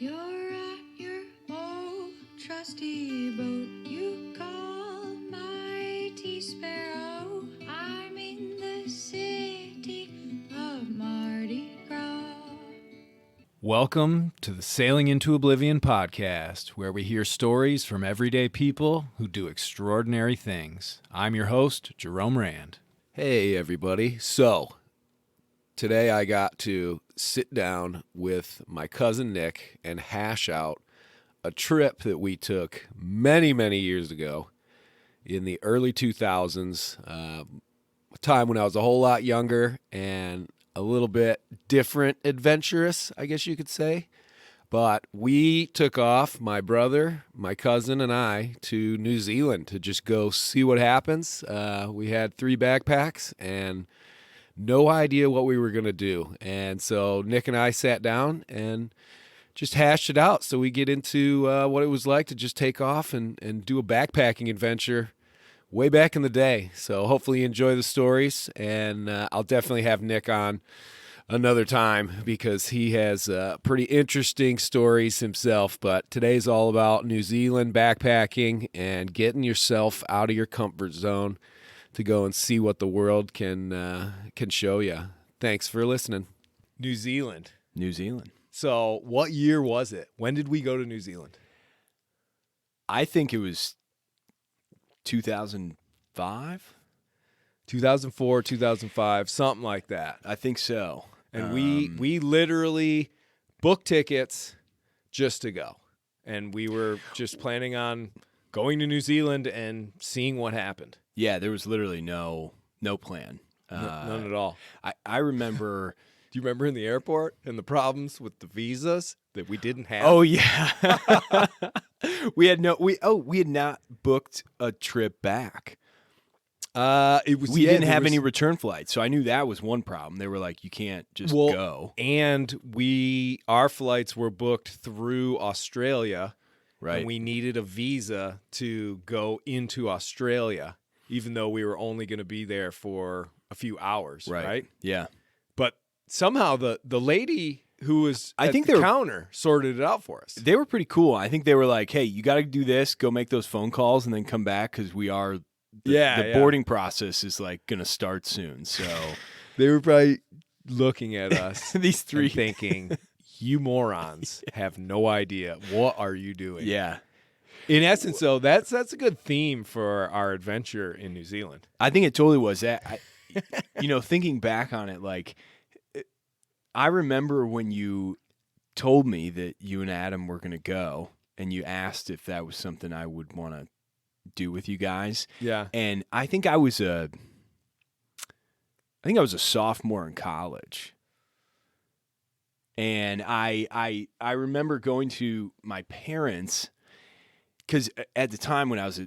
You're at your old trusty boat. You call my tea sparrow. I'm in the city of Mardi Gras. Welcome to the Sailing into Oblivion podcast, where we hear stories from everyday people who do extraordinary things. I'm your host, Jerome Rand. Hey, everybody. So, today I got to sit down with my cousin Nick and hash out a trip that we took many, many years ago in the early 2000s, a time when I was a whole lot younger and a little bit different adventurous, I guess you could say. But we took off, my brother, my cousin, and I, to New Zealand to just go see what happens. We had 3 backpacks and no idea what we were going to do. And so Nick and I sat down and just hashed it out. So we get into what it was like to just take off and do a backpacking adventure way back in the day. So hopefully you enjoy the stories, and I'll definitely have Nick on another time because he has pretty interesting stories himself. But today's all about New Zealand backpacking and getting yourself out of your comfort zone to go and see what the world can show you. Thanks for listening. New Zealand. New Zealand. So what year was it? When did we go to New Zealand? I think it was 2005? 2004, 2005, something like that. I think so. And we literally booked tickets just to go. And we were just planning on going to New Zealand and seeing what happened. Yeah, there was literally no plan. None at all. I remember. Do you remember in the airport and the problems with the visas that we didn't have? Oh yeah, we had not booked a trip back. We didn't have any return flights, so I knew that was one problem. They were like, you can't just go. And our flights were booked through Australia, right? And we needed a visa to go into Australia, even though we were only going to be there for a few hours, right? Yeah. But somehow the lady who was at the counter sorted it out for us. They were pretty cool. I think they were like, hey, you got to do this, go make those phone calls, and then come back because we are the boarding process is like going to start soon. So they were probably looking at us, these three, thinking, you morons have no idea. What are you doing? Yeah. In essence, though, that's a good theme for our adventure in New Zealand. I think it totally was. Thinking back on it, like, I remember when you told me that you and Adam were going to go, and you asked if that was something I would want to do with you guys. Yeah. And I think I was a sophomore in college. And I remember going to my parents, because at the time when I was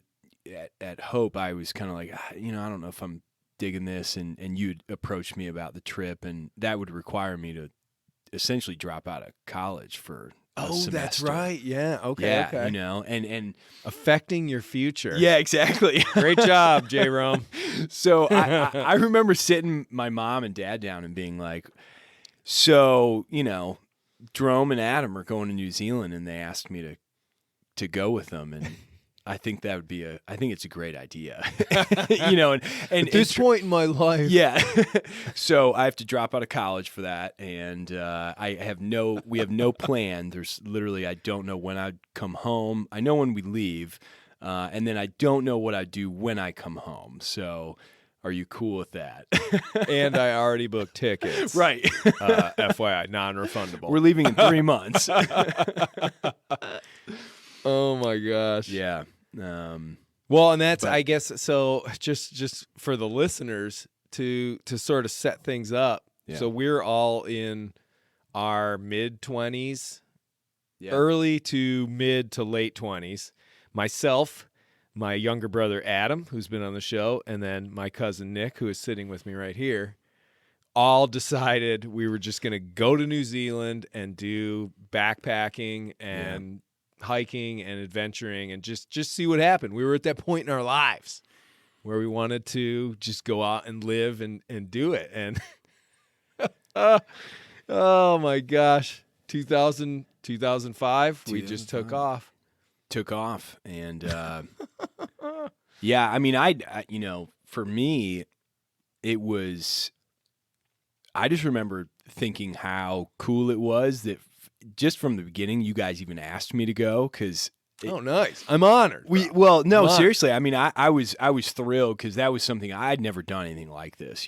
at Hope, I was kind of like, I don't know if I'm digging this, and you'd approached me about the trip, and that would require me to essentially drop out of college for a semester. That's right. Yeah. Okay. Yeah, okay. and affecting your future. Yeah, exactly. Great job, J. Rome. So I remember sitting my mom and dad down and being like, so, Jerome and Adam are going to New Zealand, and they asked me to go with them, and I think it's a great idea. And at this point in my life. Yeah. So I have to drop out of college for that, and we have no plan. There's literally, I don't know when I'd come home. I know when we leave, and then I don't know what I do when I come home. So are you cool with that? And I already booked tickets. Right. FYI, non-refundable. We're leaving in 3 months. Oh my gosh. Yeah. Well, and that's, I guess, so just for the listeners to sort of set things up. Yeah. So we're all in our mid-20s, Yeah. early to mid to late 20s. Myself, my younger brother Adam, who's been on the show, and then my cousin Nick, who is sitting with me right here, all decided we were just going to go to New Zealand and do backpacking and hiking and adventuring and just see what happened. We were at that point in our lives where we wanted to just go out and live and do it. And oh my gosh, 2000 2005, we just took off. And yeah, I mean, I for me, it was. I just remember thinking how cool it was that just from the beginning, you guys even asked me to go because. Oh, nice! I'm honored. Seriously. I mean, I was thrilled because that was something I'd never done anything like this,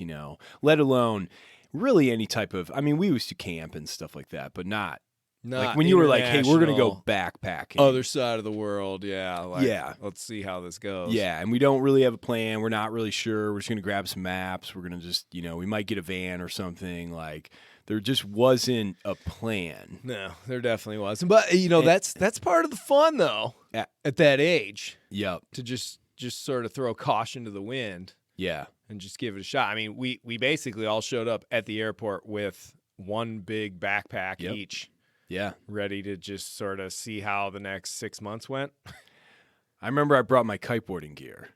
let alone really any type of. I mean, we used to camp and stuff like that, but not like when you were like, "Hey, we're gonna go backpacking, other side of the world." Yeah, yeah. Let's see how this goes. Yeah, and we don't really have a plan. We're not really sure. We're just gonna grab some maps. We're gonna just, we might get a van or something like. There just wasn't a plan. No, there definitely wasn't. But that's part of the fun, though. At that age, yep. To just sort of throw caution to the wind, yeah, and just give it a shot. I mean, we basically all showed up at the airport with one big backpack each. Yeah, ready to just sort of see how the next 6 months went. I remember I brought my kiteboarding gear.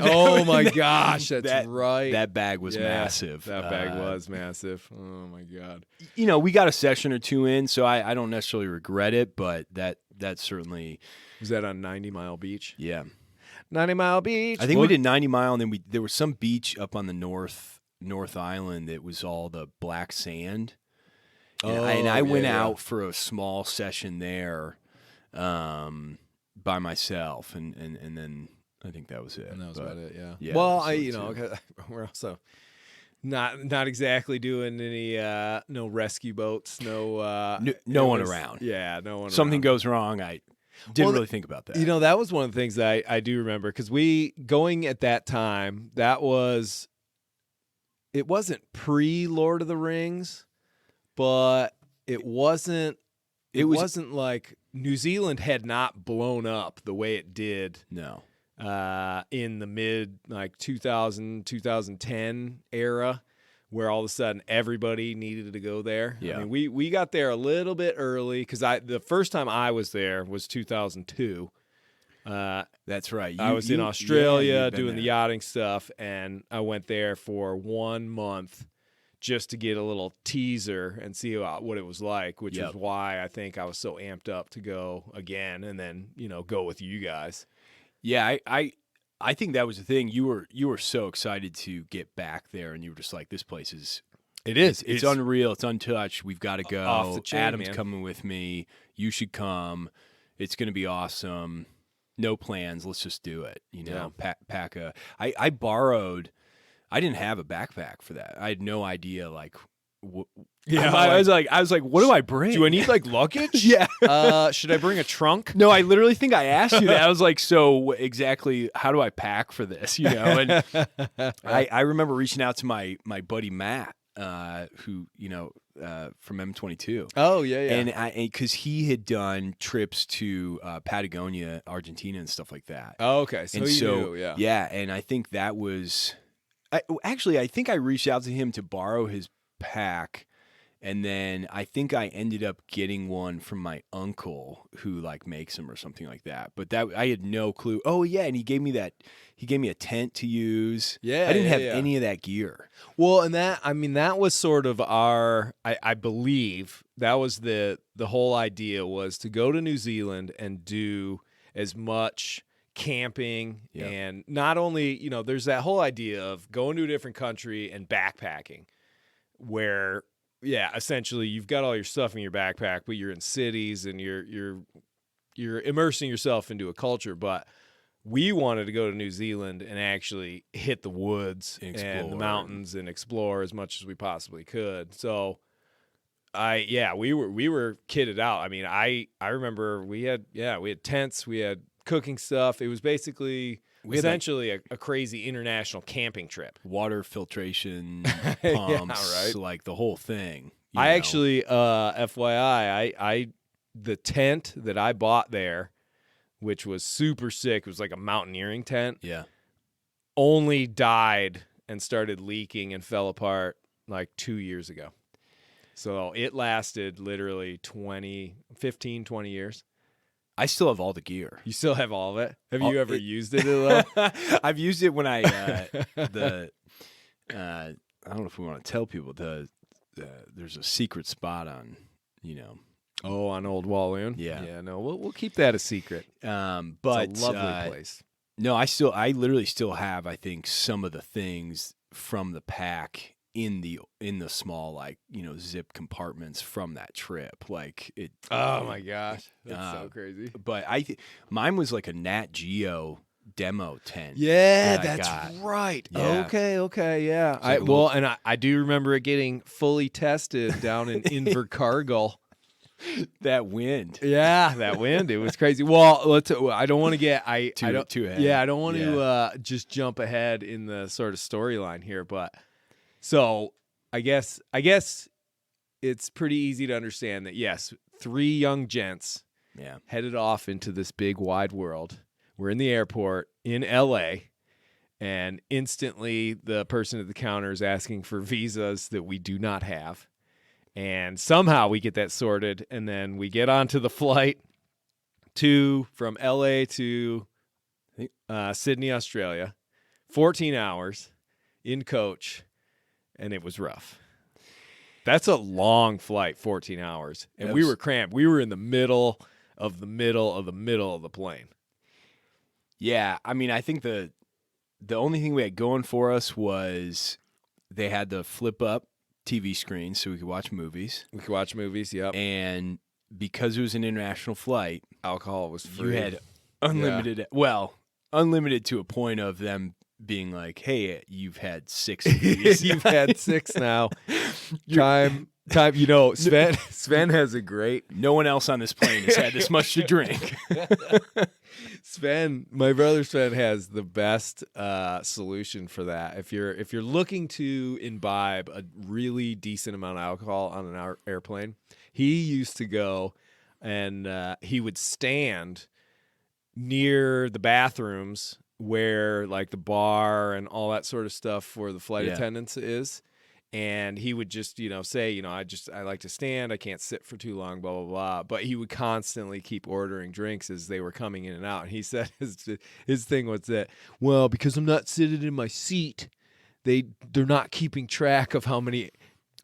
Oh my gosh, that's right. That bag was massive. That bag was massive. Oh my god. We got a session or two in, so I don't necessarily regret it, but that certainly was that on 90 Mile Beach. Yeah, 90 Mile Beach. I think we did 90 Mile, and then there was some beach up on the North Island that was all the black sand. And I went out for a small session there, by myself, and then. I think that was it. And that was about it, yeah. Well, we're also not exactly doing any no rescue boats, no one around. Yeah, no one. Something around. goes wrong. I didn't really think about that. That was one of the things that I do remember because going at that time. It wasn't pre Lord of the Rings, but it wasn't. It wasn't like New Zealand had not blown up the way it did. No. In the mid 2010 era, where all of a sudden everybody needed to go there. Yeah. I mean, we got there a little bit early because the first time I was there was 2002. That's right. I was in Australia doing the yachting stuff, and I went there for 1 month just to get a little teaser and see what it was like, which is why I think I was so amped up to go again and then go with you guys. Yeah, I think that was the thing. You were so excited to get back there, and you were just like, "This place is it's unreal. It's untouched. We've got to go. Off the chain, Adam's man. coming with me. You should come. It's going to be awesome. No plans. Let's just do it. Pack a. I borrowed. I didn't have a backpack for that. I had no idea I was like, what do I bring? Do I need luggage? Yeah. Should I bring a trunk? No, I literally think I asked you that. I was like, so exactly how do I pack for this? And I remember reaching out to my buddy Matt, who from M22. Oh yeah. And because he had done trips to Patagonia, Argentina, and stuff like that. Oh, okay. So you knew, yeah. Yeah, and I think that was. I think I reached out to him to borrow his pack, and then I think I ended up getting one from my uncle who makes them or something like that. But that I had no clue. Oh yeah, and he gave me a tent to use. Yeah, I didn't have any of that gear. Well, and that was sort of our. I believe that was the whole idea was to go to New Zealand and do as much camping and not only there's that whole idea of going to a different country and backpacking where essentially you've got all your stuff in your backpack but you're in cities and you're immersing yourself into a culture. But we wanted to go to New Zealand and actually hit the woods and the mountains and explore as much as we possibly could. So we were kitted out. I mean, I remember we had tents, we had cooking stuff. It was basically essentially a crazy international camping trip. Water filtration pumps, the whole thing. I actually, FYI, the tent that I bought there, which was super sick, it was like a mountaineering tent. Yeah. Only died and started leaking and fell apart 2 years ago. So it lasted literally 15, 20 years. I still have all the gear. You still have all of it? Have you ever used it at all? I've used it when I don't know if we want to tell people there's a secret spot on Oh, on Old Walloon. Yeah. Yeah. No, we'll keep that a secret. But It's a lovely place. No, I literally still have, I think, some of the things from the pack in the small, like, zip compartments from that trip. Like it. Oh my gosh, that's so crazy. But mine was like a Nat Geo demo tent. Yeah, that I that's got. right. Yeah. Okay, yeah. like a little- And I do remember it getting fully tested down in Invercargill. That wind. Yeah, that wind. It was crazy. Well, I don't want to get Too ahead. Yeah, I don't want to just jump ahead in the sort of storyline here, but so I guess it's pretty easy to understand that yes, 3 young gents headed off into this big wide world. We're in the airport in LA, and instantly the person at the counter is asking for visas that we do not have. And somehow we get that sorted, and then we get onto the flight from LA to Sydney, Australia, 14 hours in coach, and it was rough. That's a long flight, 14 hours, and we were cramped. We were in the middle of the plane. Yeah, I mean, I think the only thing we had going for us was they had the flip up TV screen so we could watch movies. Yep. And because it was an international flight, alcohol was free. You had unlimited, unlimited to a point of them being like, "Hey, you've had 6 of these. You've had 6 now. Time. Sven has a great. No one else on this plane has had this much to drink." My brother Sven has the best solution for that. If you're looking to imbibe a really decent amount of alcohol on an airplane, he used to go and he would stand near the bathrooms where like the bar and all that sort of stuff for the flight attendants is. And he would just, say, I like to stand. I can't sit for too long, blah, blah, blah. But he would constantly keep ordering drinks as they were coming in and out. And he said his thing was that, well, because I'm not sitting in my seat, they're not keeping track of how many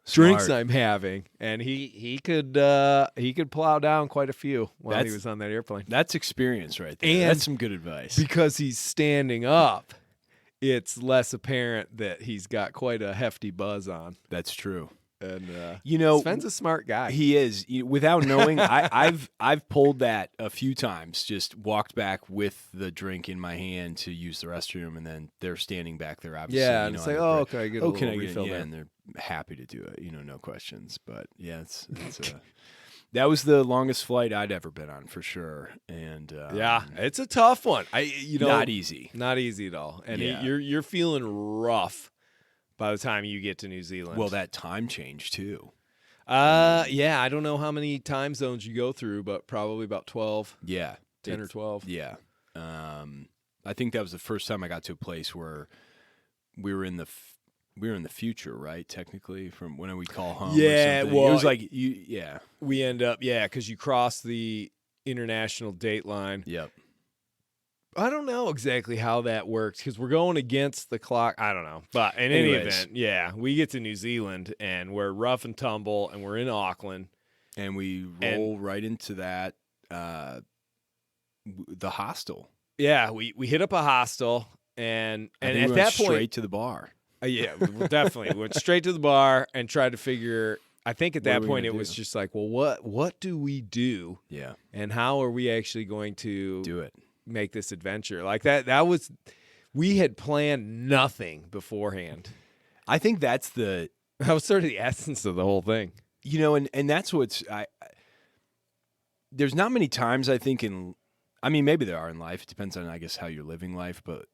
drinks I'm having. And he could plow down quite a few while he was on that airplane. That's experience right there. And that's some good advice. Because he's standing up, it's less apparent that he's got quite a hefty buzz on. That's true. And Sven's a smart guy. He is. Without knowing, I've pulled that a few times. Just walked back with the drink in my hand to use the restroom, and then they're standing back there. Obviously, yeah, and it's like, oh, can I get a little refill there? And they're happy to do it. No questions. But yeah, it's that was the longest flight I'd ever been on for sure. And it's a tough one. Not easy. Not easy at all. And you're feeling rough by the time you get to New Zealand. Well, that time change too. I don't know how many time zones you go through, but probably about 12. Yeah. 10 or 12. Yeah. I think that was the first time I got to a place where we were in the future, right? Technically, from when we call home. Yeah, or something. well, it was like yeah. We end up, because you cross the international date line. Yep. I don't know exactly how that works because we're going against the clock. I don't know. But in any event, we get to New Zealand and we're rough and tumble and we're in Auckland. And we roll right into that, the hostel. Yeah, we hit up a hostel and at we that went point. straight to the bar. We definitely. We went straight to the bar and tried to figure. I think at that point it was just like, well, what do we do? Yeah. And how are we actually going to do it? Make this adventure like that was we had planned nothing beforehand. I think that was sort of the essence of the whole thing, and that's what's there's not many times I think maybe there are in life, it depends on I guess how you're living life, but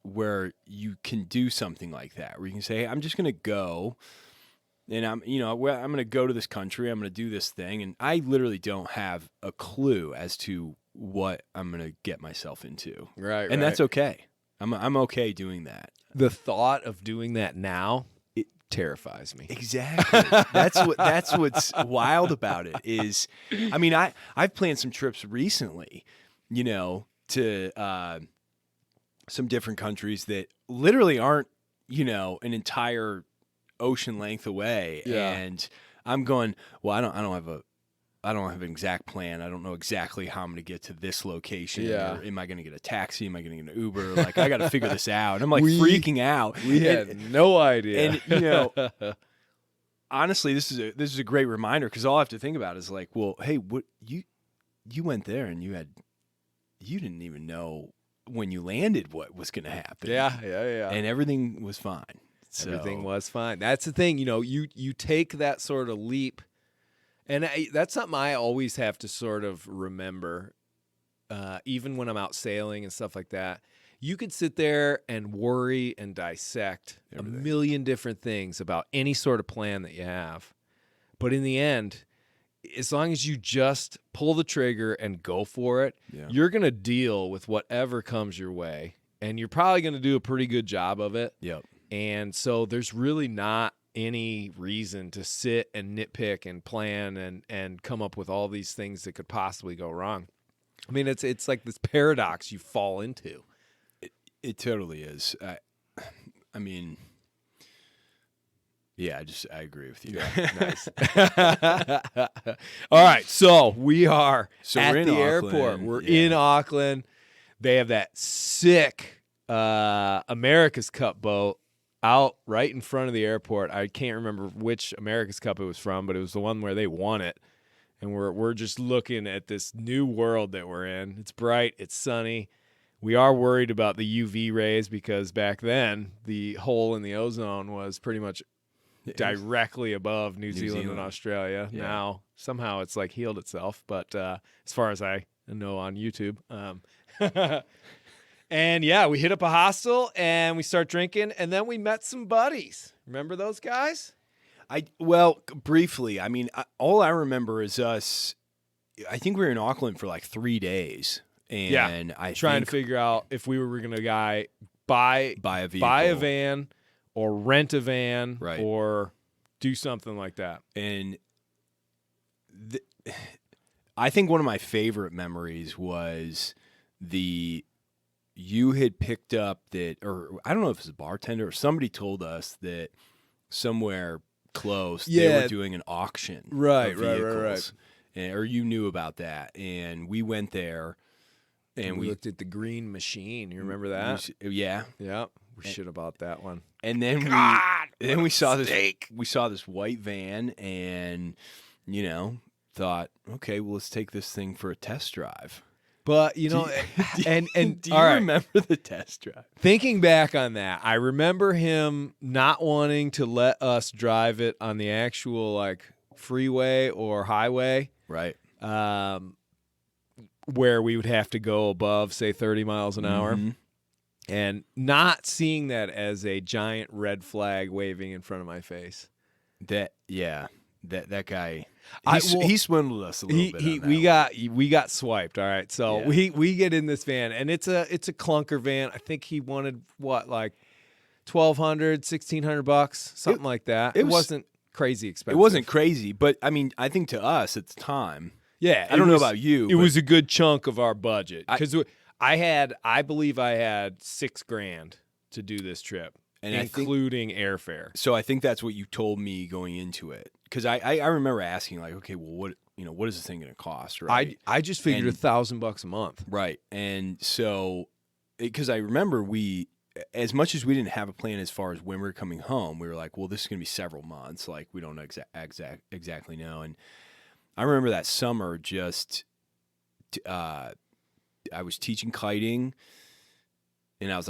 where you can do something like that where you can say, hey, I'm just gonna go and I'm gonna go to this country, I'm gonna do this thing, and I literally don't have a clue as to what I'm going to get myself into. Right. And that's okay. I'm okay doing that. The thought of doing that now, it terrifies me. Exactly. That's what's wild about it is, I've planned some trips recently, to some different countries that literally aren't, an entire ocean length away. Yeah. And I'm going, well, I don't have have an exact plan. I don't know exactly how I'm going to get to this location. Yeah. Or am I going to get a taxi? Am I going to get an Uber? Like, I got to figure this out. And I'm like freaking out. We had no idea. And honestly, this is a great reminder, because all I have to think about is like, well, hey, what you went there and you didn't even know when you landed what was going to happen. Yeah. And everything was fine. So, Everything was fine. That's the thing, you take that sort of leap, and that's something I always have to sort of remember, even when I'm out sailing and stuff like that. You could sit there and worry and dissect Everything. a million different things about any sort of plan that you have, but in the end, as long as you just pull the trigger and go for it, you're going to deal with whatever comes your way, and you're probably going to do a pretty good job of it. Yep. And so there's really not any reason to sit and nitpick and plan and come up with all these things that could possibly go wrong. I mean, it's like this paradox you fall into. It totally is. I mean, yeah, I agree with you. Nice. All right, so we are at we're in the Auckland. airport. We're in Auckland. They have that sick America's Cup boat out right in front of the airport. I can't remember which America's Cup it was from, but it was the one where they won it. And we're just looking at this new world that we're in. It's bright, it's sunny. We are worried about the UV rays, because back then the hole in the ozone was pretty much directly above New Zealand and Australia. Yeah. Now somehow it's like healed itself, but as far as I know on YouTube. And yeah, we hit up a hostel and we start drinking, and then we met some buddies. Remember those guys? Briefly. I mean, all I remember is us. I think we were in Auckland for like 3 days, and I trying think to figure out if we were going to buy a vehicle. buy a van or rent a van, Right. or do something like that. And I think one of my favorite memories was you had picked up that, or I don't know if it was a bartender or somebody told us that somewhere close they were doing an auction. Right, of right. vehicles. Or you knew about that. And we went there and we looked at the green machine. You remember that? Yeah. Yeah. We should have bought that one. And then we saw this white van, and thought, okay, well, let's take this thing for a test drive. But and Do you all right, remember the test drive? Thinking back on that, I remember him not wanting to let us drive it on the actual like freeway or highway, Right. where we would have to go above, say, 30 miles an hour. Mhm. And not seeing that as a giant red flag waving in front of my face. That guy, Well, he swindled us a little bit. On that we got swiped. All right, so Yeah. we get in this van, and it's a clunker van. I think he wanted what, like $1,200, $1,600, something like that. It wasn't crazy expensive. It wasn't crazy, but I mean, I think to us at the time, Yeah, I don't know about you. It was a good chunk of our budget, because I believe I had $6,000 to do this trip, And including airfare. So I think that's what you told me going into it, because I remember asking like, okay, well, what is this thing going to cost? Right. I just figured And- $1,000 a month. Right. And so, because I remember as much as we didn't have a plan as far as when we were coming home, we were like, well, this is going to be several months. Like, we don't exactly know. And I remember that summer I was teaching kiting, and I was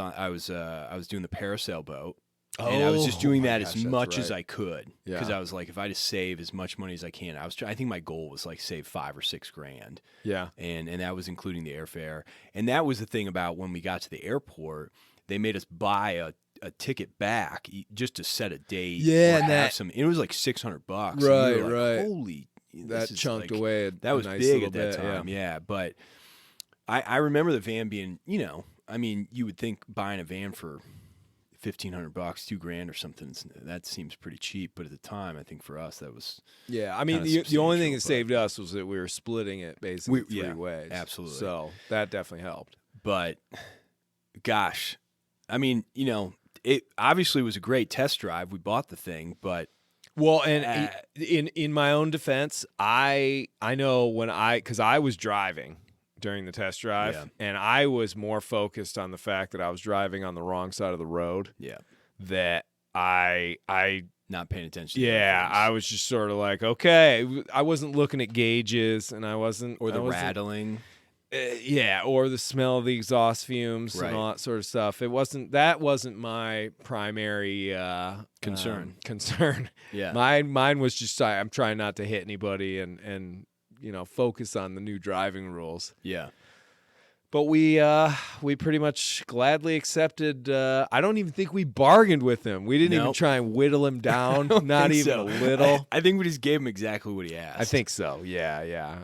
doing the Precell boat. And I was just doing that as much as I could, because I was like, if I just save as much money as I can, I think my goal was like save $5,000 or $6,000. Yeah. And that was including the airfare. And that was the thing about when we got to the airport, they made us buy a ticket back just to set a date. Yeah, or and have it was like $600. Right, and we were like, right. Holy, That this is chunked like, away. that was a nice big little at that bit, time. Yeah. But I remember the van being, I mean, you would think buying a van for $1,500, $2,000 or something, that seems pretty cheap. But at the time, I think for us, that was Yeah, I mean, kinda the only thing that substantial, saved us was that we were splitting it basically three ways. absolutely. So that definitely helped. But gosh, I mean, it obviously was a great test drive. We bought the thing, but Well, and in my own defense, I know because I was driving during the test drive, Yeah. and I was more focused on the fact that I was driving on the wrong side of the road. Yeah. That I Not paying attention to yeah, things. I was just sort of like, okay, I wasn't looking at gauges, and I wasn't Or the rattling. Yeah, or the smell of the exhaust fumes Right. and all that sort of stuff. That wasn't my primary Concern. Concern. Yeah. Mine was just I'm trying not to hit anybody and focus on the new driving rules. Yeah. But we pretty much gladly accepted. I don't even think we bargained with him. We didn't even Nope. try and whittle him down. Not think even so. a little. I think we just gave him exactly what he asked. I think so. Yeah.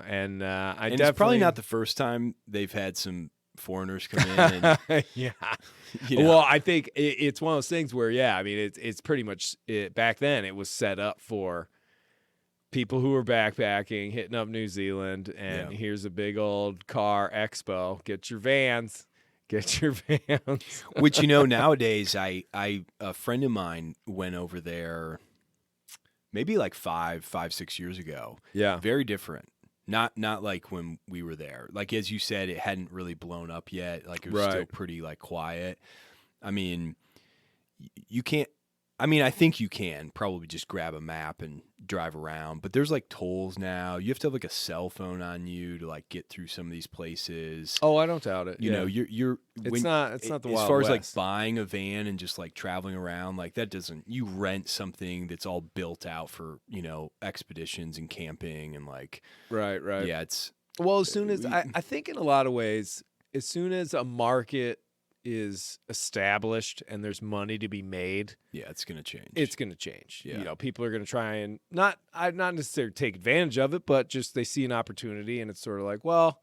And And definitely it's probably not the first time they've had some foreigners come in. And, yeah. you know, Well, I think it's one of those things where, yeah, I mean, it's pretty much back then it was set up for people who were backpacking, hitting up New Zealand, and here's a big old car expo. Get your vans. which nowadays, a friend of mine went over there, maybe like 5-6 years ago. Yeah. Very different. Not like when we were there. Like as you said, it hadn't really blown up yet. Like it was still Right. pretty like quiet. I mean, you can't. I mean, I think you can probably just grab a map and drive around, but there's like tolls now. You have to have like a cell phone on you to like get through some of these places. Oh, I don't doubt it. You know, you're It's not the as Wild far as like West. buying a van and just like traveling around, like that doesn't. You rent something that's all built out for expeditions and camping and like Right. yeah, it's Well, as soon as I think in a lot of ways, as soon as a market is established and there's money to be made, it's gonna change. it's going to change. Yeah. People are going to try and not necessarily take advantage of it, but just they see an opportunity, and it's sort of like, well,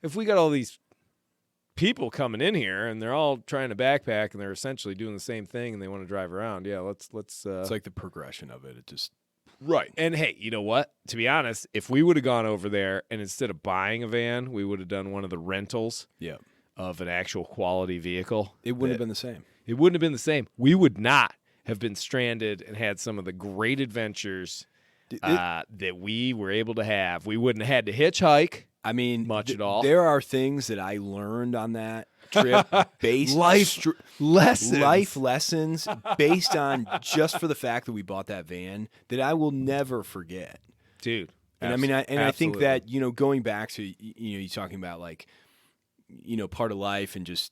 if we got all these people coming in here and they're all trying to backpack and they're essentially doing the same thing and they want to drive around, let's. It's like the progression of it. It just Right. And hey, you know what? To be honest, if we would have gone over there and instead of buying a van, we would have done one of the rentals of an actual quality vehicle, it wouldn't have been the same. It wouldn't have been the same. We would not have been stranded and had some of the great adventures that we were able to have. We wouldn't have had to hitchhike. I mean, much at all. There are things that I learned on that trip based life lessons based on just for the fact that we bought that van that I will never forget, dude. And I think that going back to you talking about like part of life and just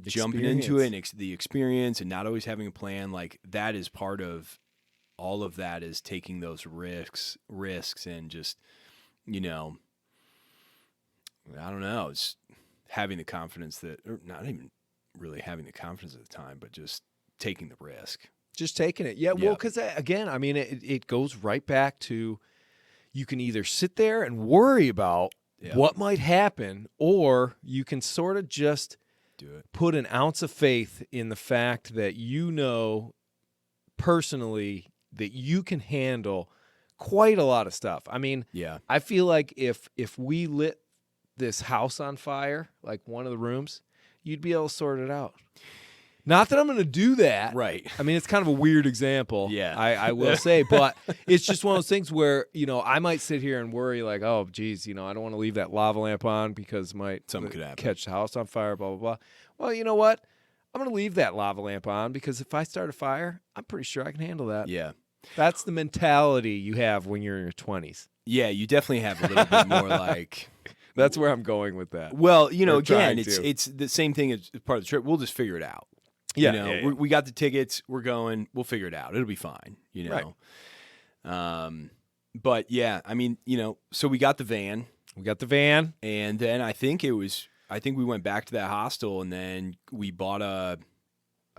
jumping into it and the experience and not always having a plan, like that is part of all of that, is taking those risks and just I don't know, it's having the confidence that, or not even really having the confidence at the time, but just taking the risk. Just taking it. Yeah, well, because again, I mean, it goes right back to you can either sit there and worry about what might happen, or you can sort of just do it. Put an ounce of faith in the fact that personally that you can handle quite a lot of stuff. I mean, I feel like if we lit this house on fire, like one of the rooms, you'd be able to sort it out. Not that I'm going to do that. Right. I mean, it's kind of a weird example. Yeah. I will say, but it's just one of those things where, I might sit here and worry like, oh, geez, I don't want to leave that lava lamp on because something could happen. Catch the house on fire, blah, blah, blah. Well, you know what? I'm going to leave that lava lamp on because if I start a fire, I'm pretty sure I can handle that. Yeah. That's the mentality you have when you're in your 20s. Yeah, you definitely have a little bit more like... That's where I'm going with that. Well, again, it's the same thing as part of the trip. We'll just figure it out. Yeah, we got the tickets. We're going. We'll figure it out. It'll be fine. Right. But yeah, I mean, so we got the van. And then I think we went back to that hostel, and then we bought I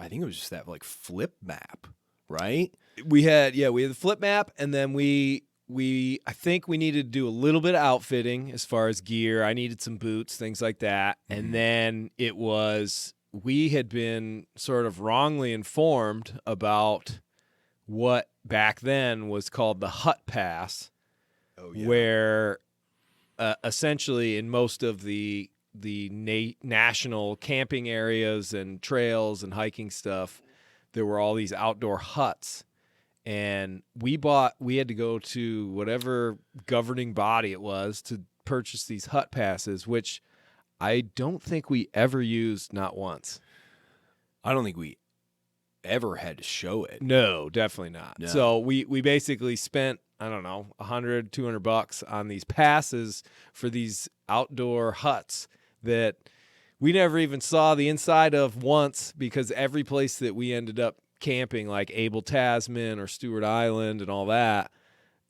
think it was just that like flip map, right? We had the flip map, and then I think we needed to do a little bit of outfitting as far as gear. I needed some boots, things like that. Mm-hmm. And then we had been sort of wrongly informed about what back then was called the Hut Pass, where essentially in most of the national camping areas and trails and hiking stuff, there were all these outdoor huts. and we had to go to whatever governing body it was to purchase these hut passes, which I don't think we ever used, not once. I don't think we ever had to show it. No, definitely not. No. So we basically spent, I don't know, $100, $200 on these passes for these outdoor huts that we never even saw the inside of once, because every place that we ended up camping, like Abel Tasman or Stewart Island and all that,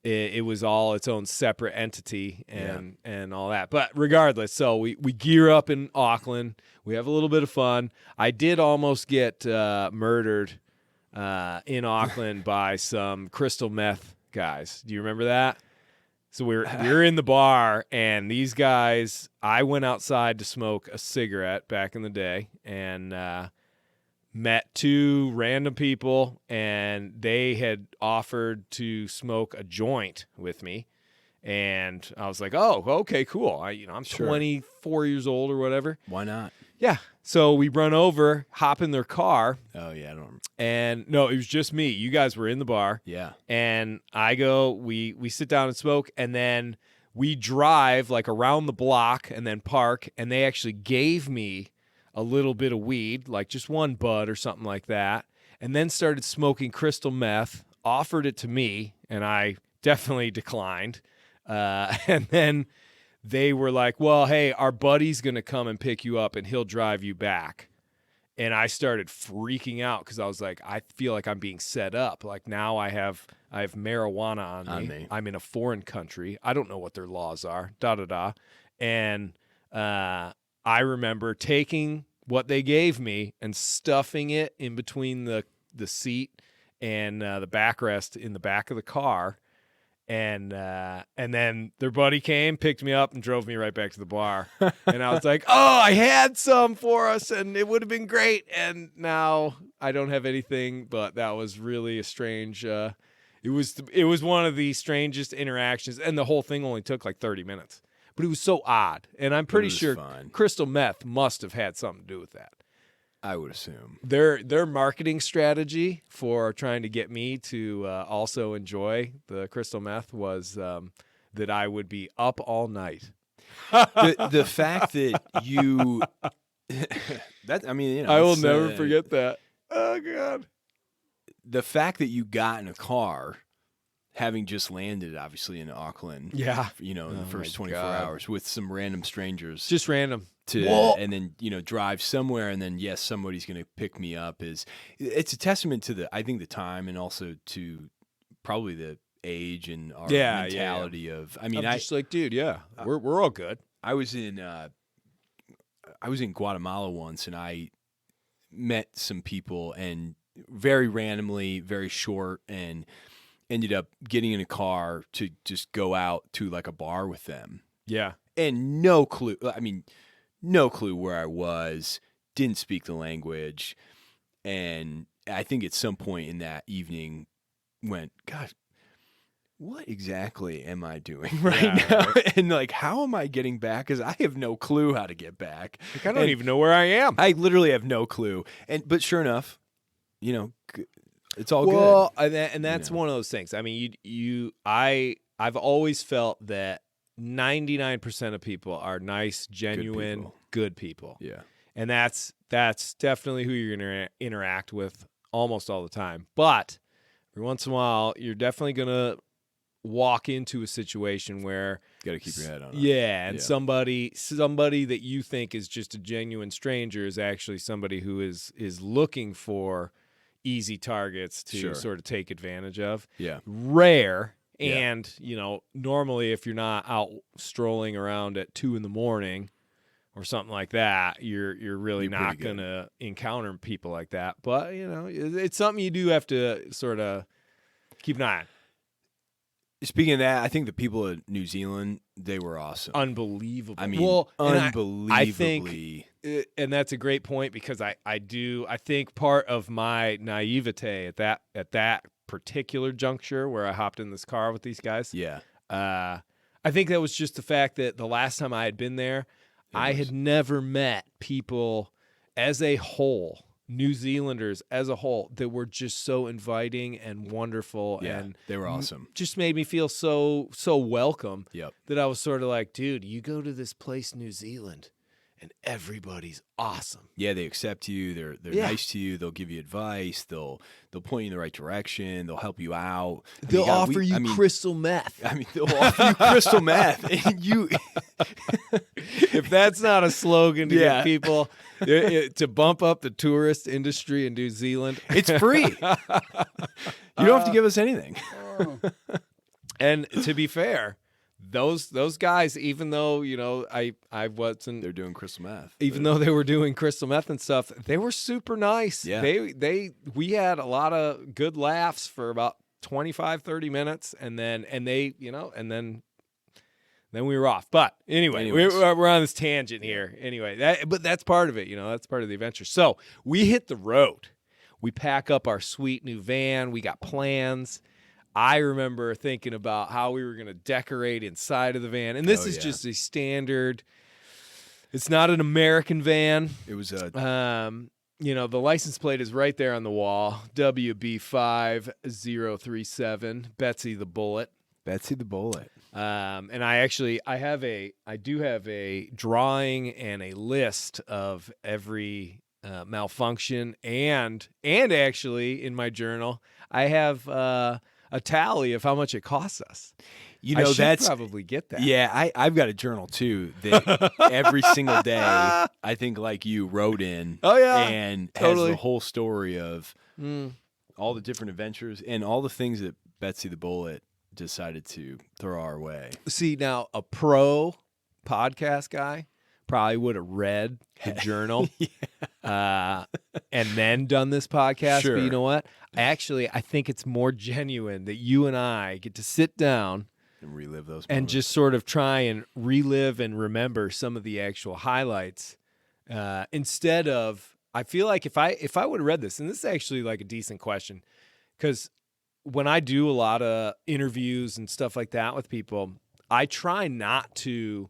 it was all its own separate entity and all that. But regardless, so we gear up in Auckland. We have a little bit of fun. I did almost get murdered in Auckland by some crystal meth guys. Do you remember that? So we were in the bar, and these guys, I went outside to smoke a cigarette back in the day, and met two random people, and they had offered to smoke a joint with me. And I was like, oh, okay, cool. I'm Sure. 24 years old or whatever. Why not? Yeah. So we run over, hop in their car, Oh, yeah, I don't remember. and no, it was just me. You guys were in the bar. Yeah. And I go, we sit down and smoke, and then we drive like around the block and then park, and they actually gave me a little bit of weed, like just one bud or something like that, and then started smoking crystal meth, offered it to me, and I definitely declined. And then they were like, well, hey, our buddy's going to come and pick you up, and he'll drive you back. And I started freaking out because I was like, I feel like I'm being set up. Like now I have marijuana on me. I'm in a foreign country. I don't know what their laws are. And I remember taking what they gave me and stuffing it in between the seat and the backrest in the back of the car. And then their buddy came, picked me up, and drove me right back to the bar. And I was like, oh, I had some for us, and it would have been great. And now I don't have anything, but that was really a strange it was one of the strangest interactions, and the whole thing only took like 30 minutes. But it was so odd, and I'm pretty sure fun. crystal meth must have had something to do with that. I would assume. Their marketing strategy for trying to get me to also enjoy the crystal meth was that I would be up all night. The fact that you that I mean, you know, I will it's, never forget that. Oh God! The fact that you got in a car, having just landed, obviously in Auckland, Yeah, in the Oh first my 24 God. hours with some random strangers, just random. and then drive somewhere, and then yes, somebody's going to pick me up. It's a testament to I think the time, and also to probably the age and our mentality of. I mean, I'm just like, dude, yeah, we're all good. I was in Guatemala once, and I met some people, and very randomly, very short, and ended up getting in a car to just go out to like a bar with them. Yeah, And no clue. I mean, no clue where I was. Didn't speak the language, and I think at some point in that evening, went, God, what exactly am I doing right now? Right. And like, how am I getting back? Because I have no clue how to get back. like, I don't even know where I am. I literally have no clue. But sure enough, it's all good. Well, and that's one of those things. I mean, I've always felt that 99% of people are nice, genuine, good people. Yeah. And that's definitely who you're going to interact with almost all the time. But every once in a while, you're definitely going to walk into a situation where Got to keep your head on it. Yeah, and somebody that you think is just a genuine stranger is actually somebody who is looking for easy targets to sort of take advantage of. Yeah. Rare. And, normally if you're not out strolling around at 2 a.m. or something like that, you're really not going to encounter people like that. But, it's something you do have to sort of keep an eye on. Speaking of that, I think the people of New Zealand, they were awesome. Unbelievable. I mean, unbelievably. I think, and that's a great point, because I think part of my naivete at that particular juncture where I hopped in this car with these guys. Yeah. I think that was just the fact that the last time I had been there, I had never met people as a whole New Zealanders as a whole that were just so inviting and wonderful, Yeah, and they were awesome. just made me feel so welcome. Yep. That I was sort of like, dude, you go to this place, New Zealand, and everybody's awesome. Yeah, they accept you. They're Yeah. nice to you. They'll give you advice. They'll point you in the right direction. They'll help you out. I mean, They'll God, offer you crystal meth. I mean, they'll offer you crystal meth, and you. If that's not a slogan to Yeah. get people to bump up the tourist industry in New Zealand, It's free. You don't have to give us anything. and to be fair, those guys, even though I wasn't, They're doing crystal meth. even though they were doing crystal meth and stuff, they were super nice. Yeah. We had a lot of good laughs for about 25, 30 minutes, and then we were off. But anyway, Anyways. we're on this tangent here. Anyway, but that's part of it. That's part of the adventure. So we hit the road. We pack up our sweet new van. We got plans. I remember thinking about how we were going to decorate inside of the van. And this is just a standard. It's not an American van. It was a The license plate is right there on the wall. WB5037, Betsy the Bullet. Betsy the Bullet. And I do have a drawing and a list of every malfunction, and actually in my journal I have a tally of how much it costs us. I should that's probably get that. Yeah, I've got a journal too that every single day I think like you wrote in. Oh, yeah. And Totally. has the whole story of all the different adventures and all the things that Betsy the Bullet decided to throw our way. See, now a pro podcast guy probably would have read the journal and then done this podcast. Sure. But you know what? I think it's more genuine that you and I get to sit down And relive those and moments. just sort of try and relive and remember some of the actual highlights instead of, I feel like if I would have read this, and this is actually like a decent question, because when I do a lot of interviews and stuff like that with people, I try not to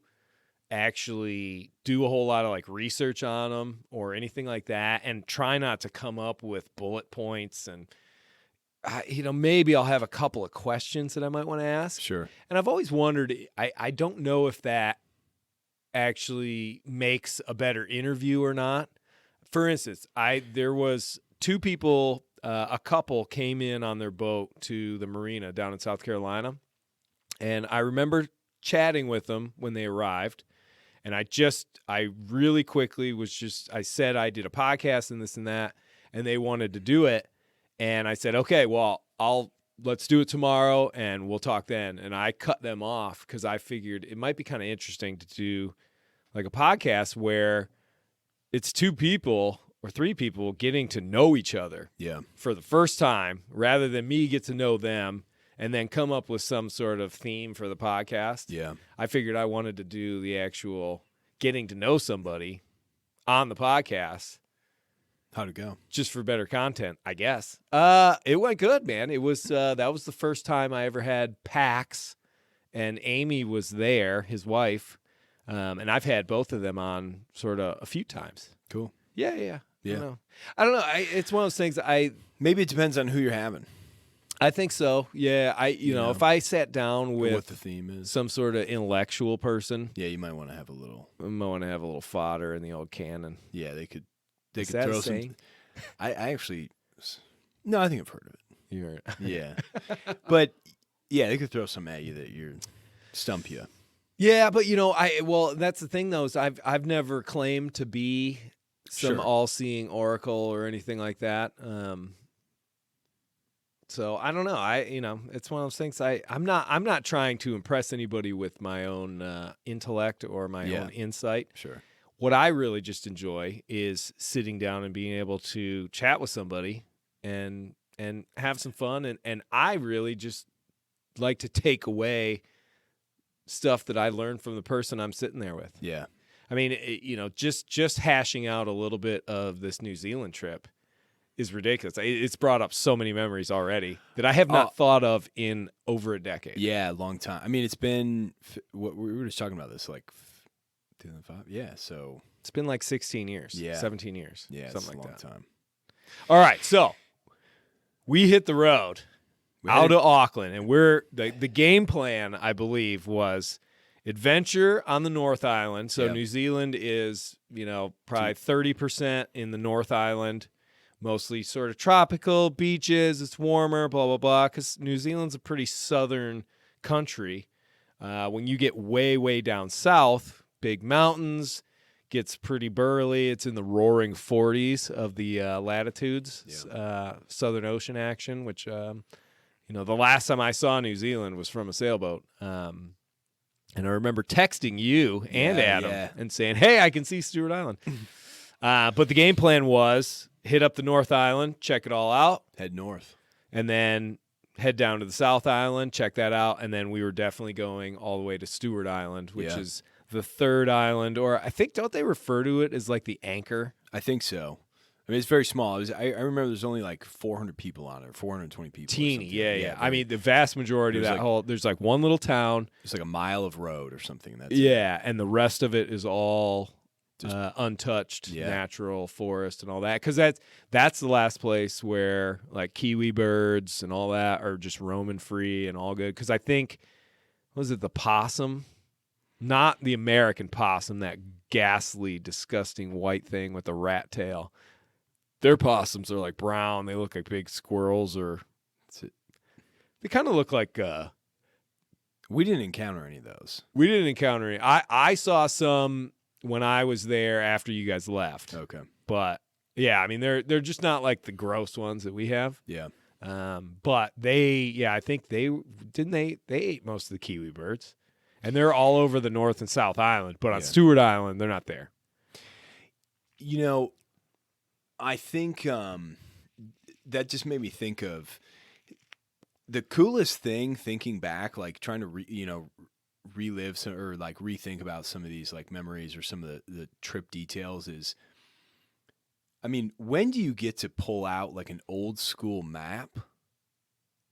actually do a whole lot of like research on them or anything like that, and try not to come up with bullet points. And maybe I'll have a couple of questions that I might want to ask. Sure. And I've always wondered, I don't know if that actually makes a better interview or not. For instance, there was two people, a couple came in on their boat to the marina down in South Carolina. And I remember chatting with them when they arrived. And I really quickly I said I did a podcast and this and that, and they wanted to do it. And I said, okay, well, let's do it tomorrow and we'll talk then. And I cut them off because I figured it might be kind of interesting to do like a podcast where it's two people or three people getting to know each other for the first time, rather than me get to know them and then come up with some sort of theme for the podcast. Yeah. I figured I wanted to do the actual getting to know somebody on the podcast. How'd it go? Just for better content, I guess. It went good, man. It was that was the first time I ever had Pax, and Amy was there, his wife, and I've had both of them on sort of a few times. Cool. Yeah. I don't know. It's one of those things. Maybe it depends on who you're having. I think so. Yeah. If I sat down What with the theme is. some sort of intellectual person, Yeah, you might want to have a little. I might want to have a little fodder in the old cannon. Yeah, they could Is could that a throw some. saying? I actually. No, I think I've heard of it. You're Yeah. But yeah, they could throw some at you that you're stump you. Yeah, but that's the thing though, is I've never claimed to be some Sure. all-seeing oracle or anything like that. So I don't know. It's one of those things. I'm not trying to impress anybody with my own intellect or my own insight. Sure. What I really just enjoy is sitting down and being able to chat with somebody and have some fun. And I really just like to take away stuff that I learned from the person I'm sitting there with. Yeah. I mean, just hashing out a little bit of this New Zealand trip is ridiculous. It's brought up so many memories already that I have not thought of in over a decade. Yeah, a long time. I mean, it's been what we were just talking about this like 2005. Yeah, so It's been like 16 years, Yeah. 17 years, yeah, something it's like a long that. time. All right, so we hit the road out of Auckland, and the game plan, I believe, was adventure on the North Island. So New Zealand is, probably 30% in the North Island, mostly sort of tropical beaches. It's warmer, blah, blah, blah, because New Zealand's a pretty southern country. When you get way, way down south, big mountains, gets pretty burly. It's in the roaring 40s of the latitudes, Southern Ocean action, which, the last time I saw New Zealand was from a sailboat. And I remember texting you and Adam and saying, hey, I can see Stewart Island. But the game plan was hit up the North Island, check it all out. Head north. And then head down to the South Island, check that out. And then we were definitely going all the way to Stewart Island, which is the third island. Or I think, don't they refer to it as like the anchor? I think so. I mean, it's very small. I remember there's only like 400 people on it, 420 people. Teeny, yeah. I mean, the vast majority of that there's like one little town. It's like a mile of road or something. That's and the rest of it is all untouched natural forest and all that. Because that's the last place where like kiwi birds and all that are just roaming free and all good. Because I think, was it the possum? Not the American possum, that ghastly, disgusting white thing with the rat tail. Their possums are like brown. They look like big squirrels, or they kind of look like. We didn't encounter any of those. We didn't encounter any. I saw some when I was there after you guys left. Okay, but yeah, I mean they're just not like the gross ones that we have. Yeah. But I think they ate most of the kiwi birds, and they're all over the North and South Island. But on Stewart Island, they're not there. I think that just made me think of the coolest thing, thinking back, like trying to relive some, or like rethink about some of these like memories or some of the trip details is, I mean, when do you get to pull out like an old school map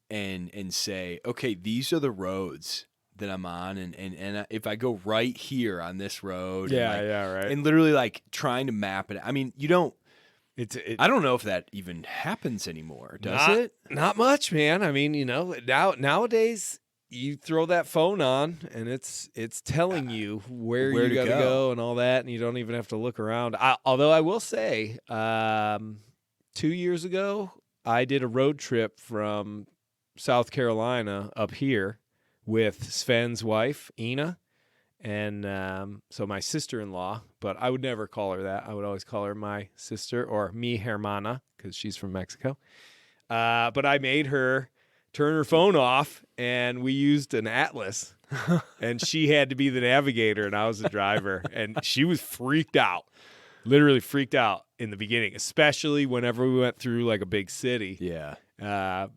and say, okay, these are the roads that I'm on, and if I go right here on this road, right, and literally like trying to map it. I mean, you don't. I don't know if that even happens anymore. Does it? Not much, man. I mean, nowadays you throw that phone on and it's telling you where you got to go and all that, and you don't even have to look around. Although I will say, 2 years ago, I did a road trip from South Carolina up here with Sven's wife, Ina. And so my sister-in-law, but I would never call her that. I would always call her my sister, or mi hermana, because she's from Mexico. But I made her turn her phone off, and we used an atlas. And she had to be the navigator, and I was the driver. And she was freaked out, literally freaked out in the beginning, especially whenever we went through like a big city. Yeah.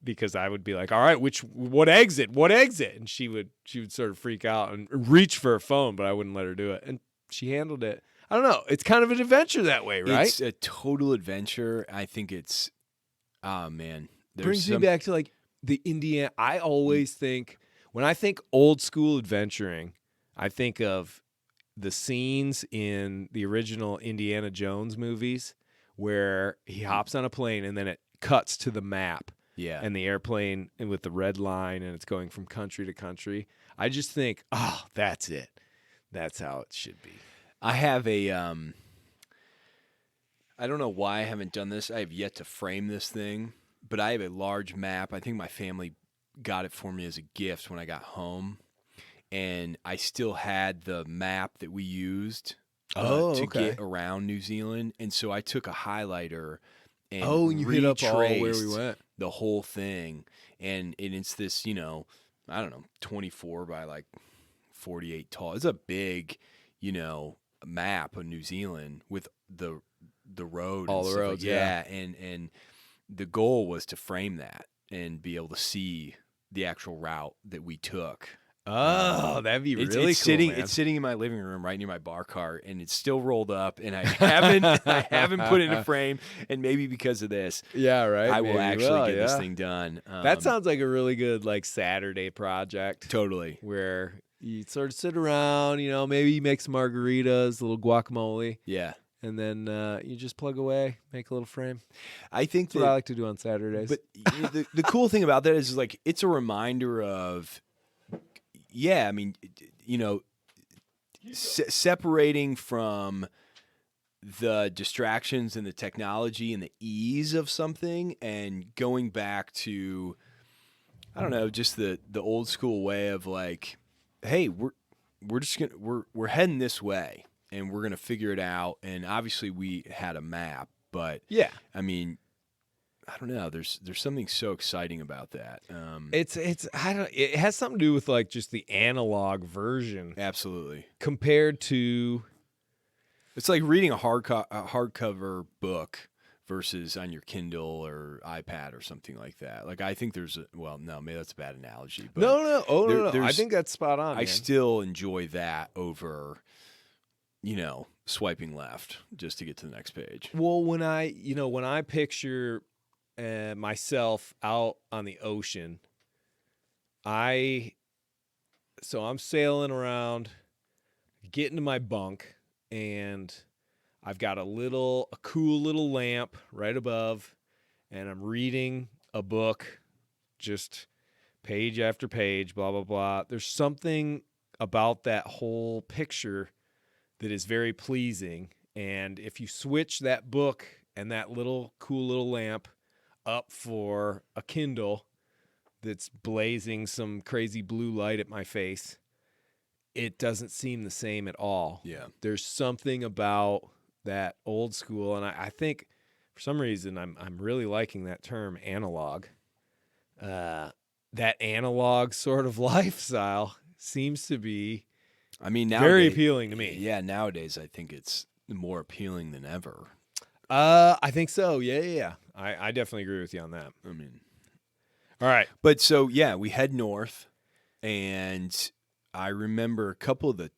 Because I would be like, all right, what exit? And she would sort of freak out and reach for her phone, but I wouldn't let her do it. And she handled it. I don't know. It's kind of an adventure that way, right? It's a total adventure. I think it's, oh man. Brings me back to like the Indiana. I always think, when I think old school adventuring, I think of the scenes in the original Indiana Jones movies where he hops on a plane and then it cuts to the map. Yeah. And the airplane and with the red line, and it's going from country to country. I just think, oh, that's it. That's how it should be. I have a I don't know why I haven't done this. I have yet to frame this thing, but I have a large map. I think my family got it for me as a gift when I got home, and I still had the map that we used to get around New Zealand. And so I took a highlighter and you hit up all where we went, the whole thing, and it's this, I don't know, 24 by like 48 tall. It's a big, map of New Zealand with the road, all the roads, and the goal was to frame that and be able to see the actual route that we took. Oh, that'd be really cool, sitting. man. It's sitting in my living room right near my bar cart, and it's still rolled up. And I haven't put it in a frame. And maybe because of this, right, I will actually get this thing done. That sounds like a really good like Saturday project. Totally, where you sort of sit around, maybe you make some margaritas, a little guacamole. Yeah, and then you just plug away, make a little frame. I think That's what I like to do on Saturdays. But the cool thing about that is like it's a reminder of, I mean, separating from the distractions and the technology and the ease of something, and going back to, I don't know, just the old school way of like, hey, we're heading this way and we're gonna figure it out. And obviously we had a map, but yeah, I mean, I don't know. There's something so exciting about that. It has something to do with like just the analog version Absolutely. compared to. It's like reading a hardcover book versus on your Kindle or iPad or something like that. Like I think there's maybe that's a bad analogy. But No. I think that's spot on. I man. still enjoy that over, swiping left just to get to the next page. Well, when I picture myself out on the ocean, I'm sailing around, getting to my bunk, and I've got a cool little lamp right above, and I'm reading a book, just page after page, blah, blah, blah. There's something about that whole picture that is very pleasing. And if you switch that book and that cool little lamp up for a Kindle that's blazing some crazy blue light at my face, it doesn't seem the same at all. Yeah. There's something about that old school, and I think for some reason I'm really liking that term analog. That analog sort of lifestyle seems to be very appealing to me. Yeah, nowadays I think it's more appealing than ever. I think so. Yeah. I definitely agree with you on that. I mean, all right. But so, we head north, and I remember a couple of the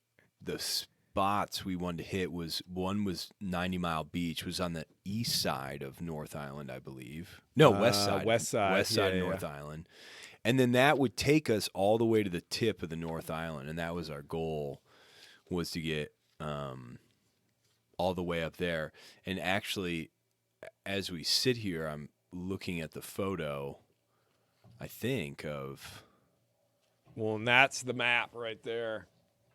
spots we wanted to hit one was 90 Mile Beach, was on the east side of North Island, I believe. No, west side. West side of North Island. And then that would take us all the way to the tip of the North Island, and that was our goal, was to get all the way up there. And actually, as we sit here, I'm looking at the photo, I think, of... Well, and that's the map right there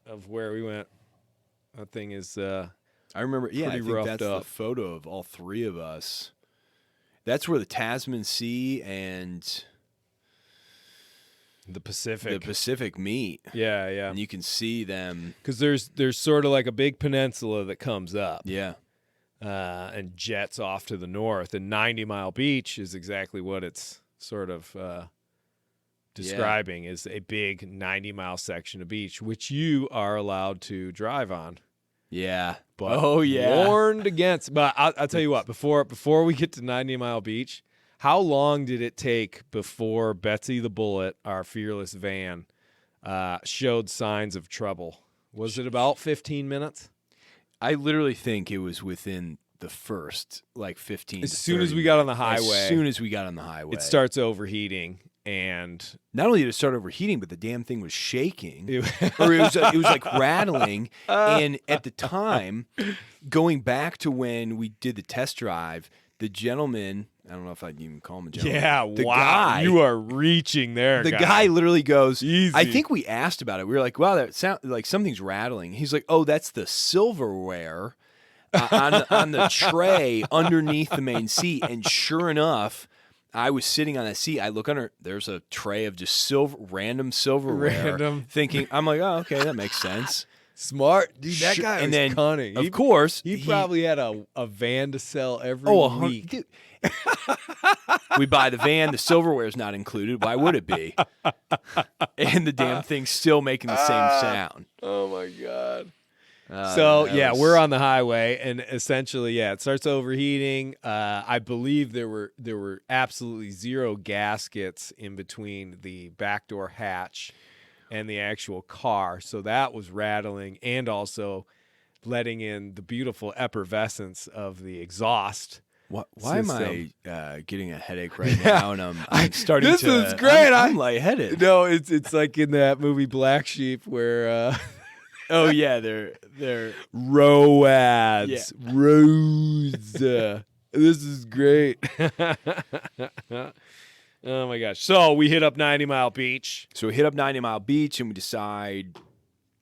of where we went. That thing is I remember, I think that's up. the photo of all three of us. That's where the Tasman Sea and the Pacific meet. Yeah. And you can see them. Because there's sort of like a big peninsula that comes up. Yeah. And jets off to the north. And 90 Mile Beach is exactly what it's sort of describing, is a big 90-mile section of beach, which you are allowed to drive on. Yeah. But yeah. warned against. But I'll tell you what, before we get to 90 Mile Beach, how long did it take before Betsy the Bullet, our fearless van, showed signs of trouble? Was it about 15 minutes? I literally think it was within the first 15 As to soon 30 as we got on the minutes. highway. As soon as we got on the highway. It starts overheating, and not only did it start overheating, but the damn thing was shaking, or it was like rattling. And at the time, going back to when we did the test drive, the gentleman, I don't know if I'd even call him a gentleman. yeah, the wow, guy, you are reaching there. The guy literally goes, Easy. I think we asked about it. We were like, wow, that sound like something's rattling. He's like, oh, that's the silverware on the tray underneath the main seat. And sure enough, I was sitting on that seat. I look under. There's a tray of just random silverware. Thinking, I'm like, oh, okay, that makes sense. Smart, dude. That guy and was then, cunning. Of course, he probably had a van to sell every week. Dude. We buy the van. The silverware's not included. Why would it be? And the damn thing's still making the same sound. Oh my god. We're on the highway, and essentially, it starts overheating. I believe there were absolutely zero gaskets in between the back door hatch and the actual car, so that was rattling, and also letting in the beautiful effervescence of the exhaust. Why am I getting a headache right now? And I'm starting this to. This is great. I'm lightheaded. No, it's like in that movie Black Sheep where. Oh yeah, they're Roads. Roads. This is great. Oh my gosh. So we hit up 90 Mile Beach. So we hit up 90 Mile Beach and we decide,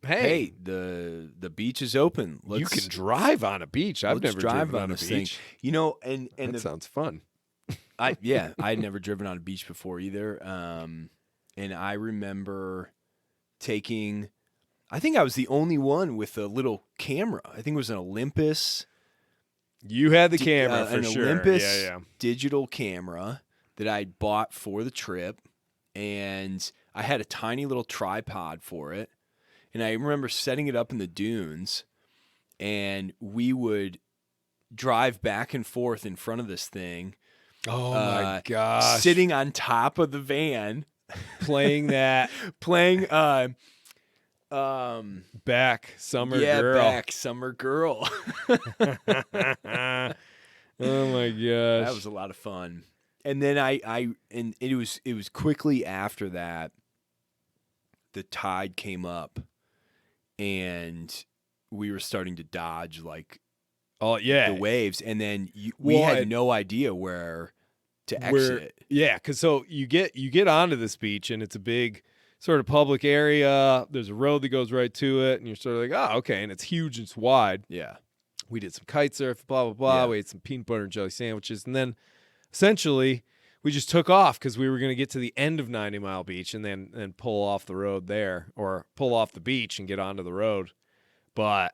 hey, the beach is open. You can drive on a beach. I've never driven on a this beach. thing. You know, and That sounds fun. I had never driven on a beach before either. And I remember taking, I think I was the only one with a little camera. I think it was an Olympus. You had the camera for an sure. Olympus Yeah. digital camera that I bought for the trip, and I had a tiny little tripod for it. And I remember setting it up in the dunes, and we would drive back and forth in front of this thing. Oh my gosh. Sitting on top of the van, Playing that. playing Back Summer Girl. Back Summer Girl. Oh my gosh. That was a lot of fun. And then and it was quickly after that the tide came up and we were starting to dodge like the waves, and then we had no idea where to exit. Yeah, because so you get onto this beach and it's a big sort of public area. There's a road that goes right to it, and you're sort of like, oh, okay, and it's huge and it's wide. Yeah. We did some kite surf, blah, blah, blah. Yeah. We ate some peanut butter and jelly sandwiches, and then essentially we just took off because we were going to get to the end of 90 Mile Beach and then pull off the road there, or pull off the beach and get onto the road. But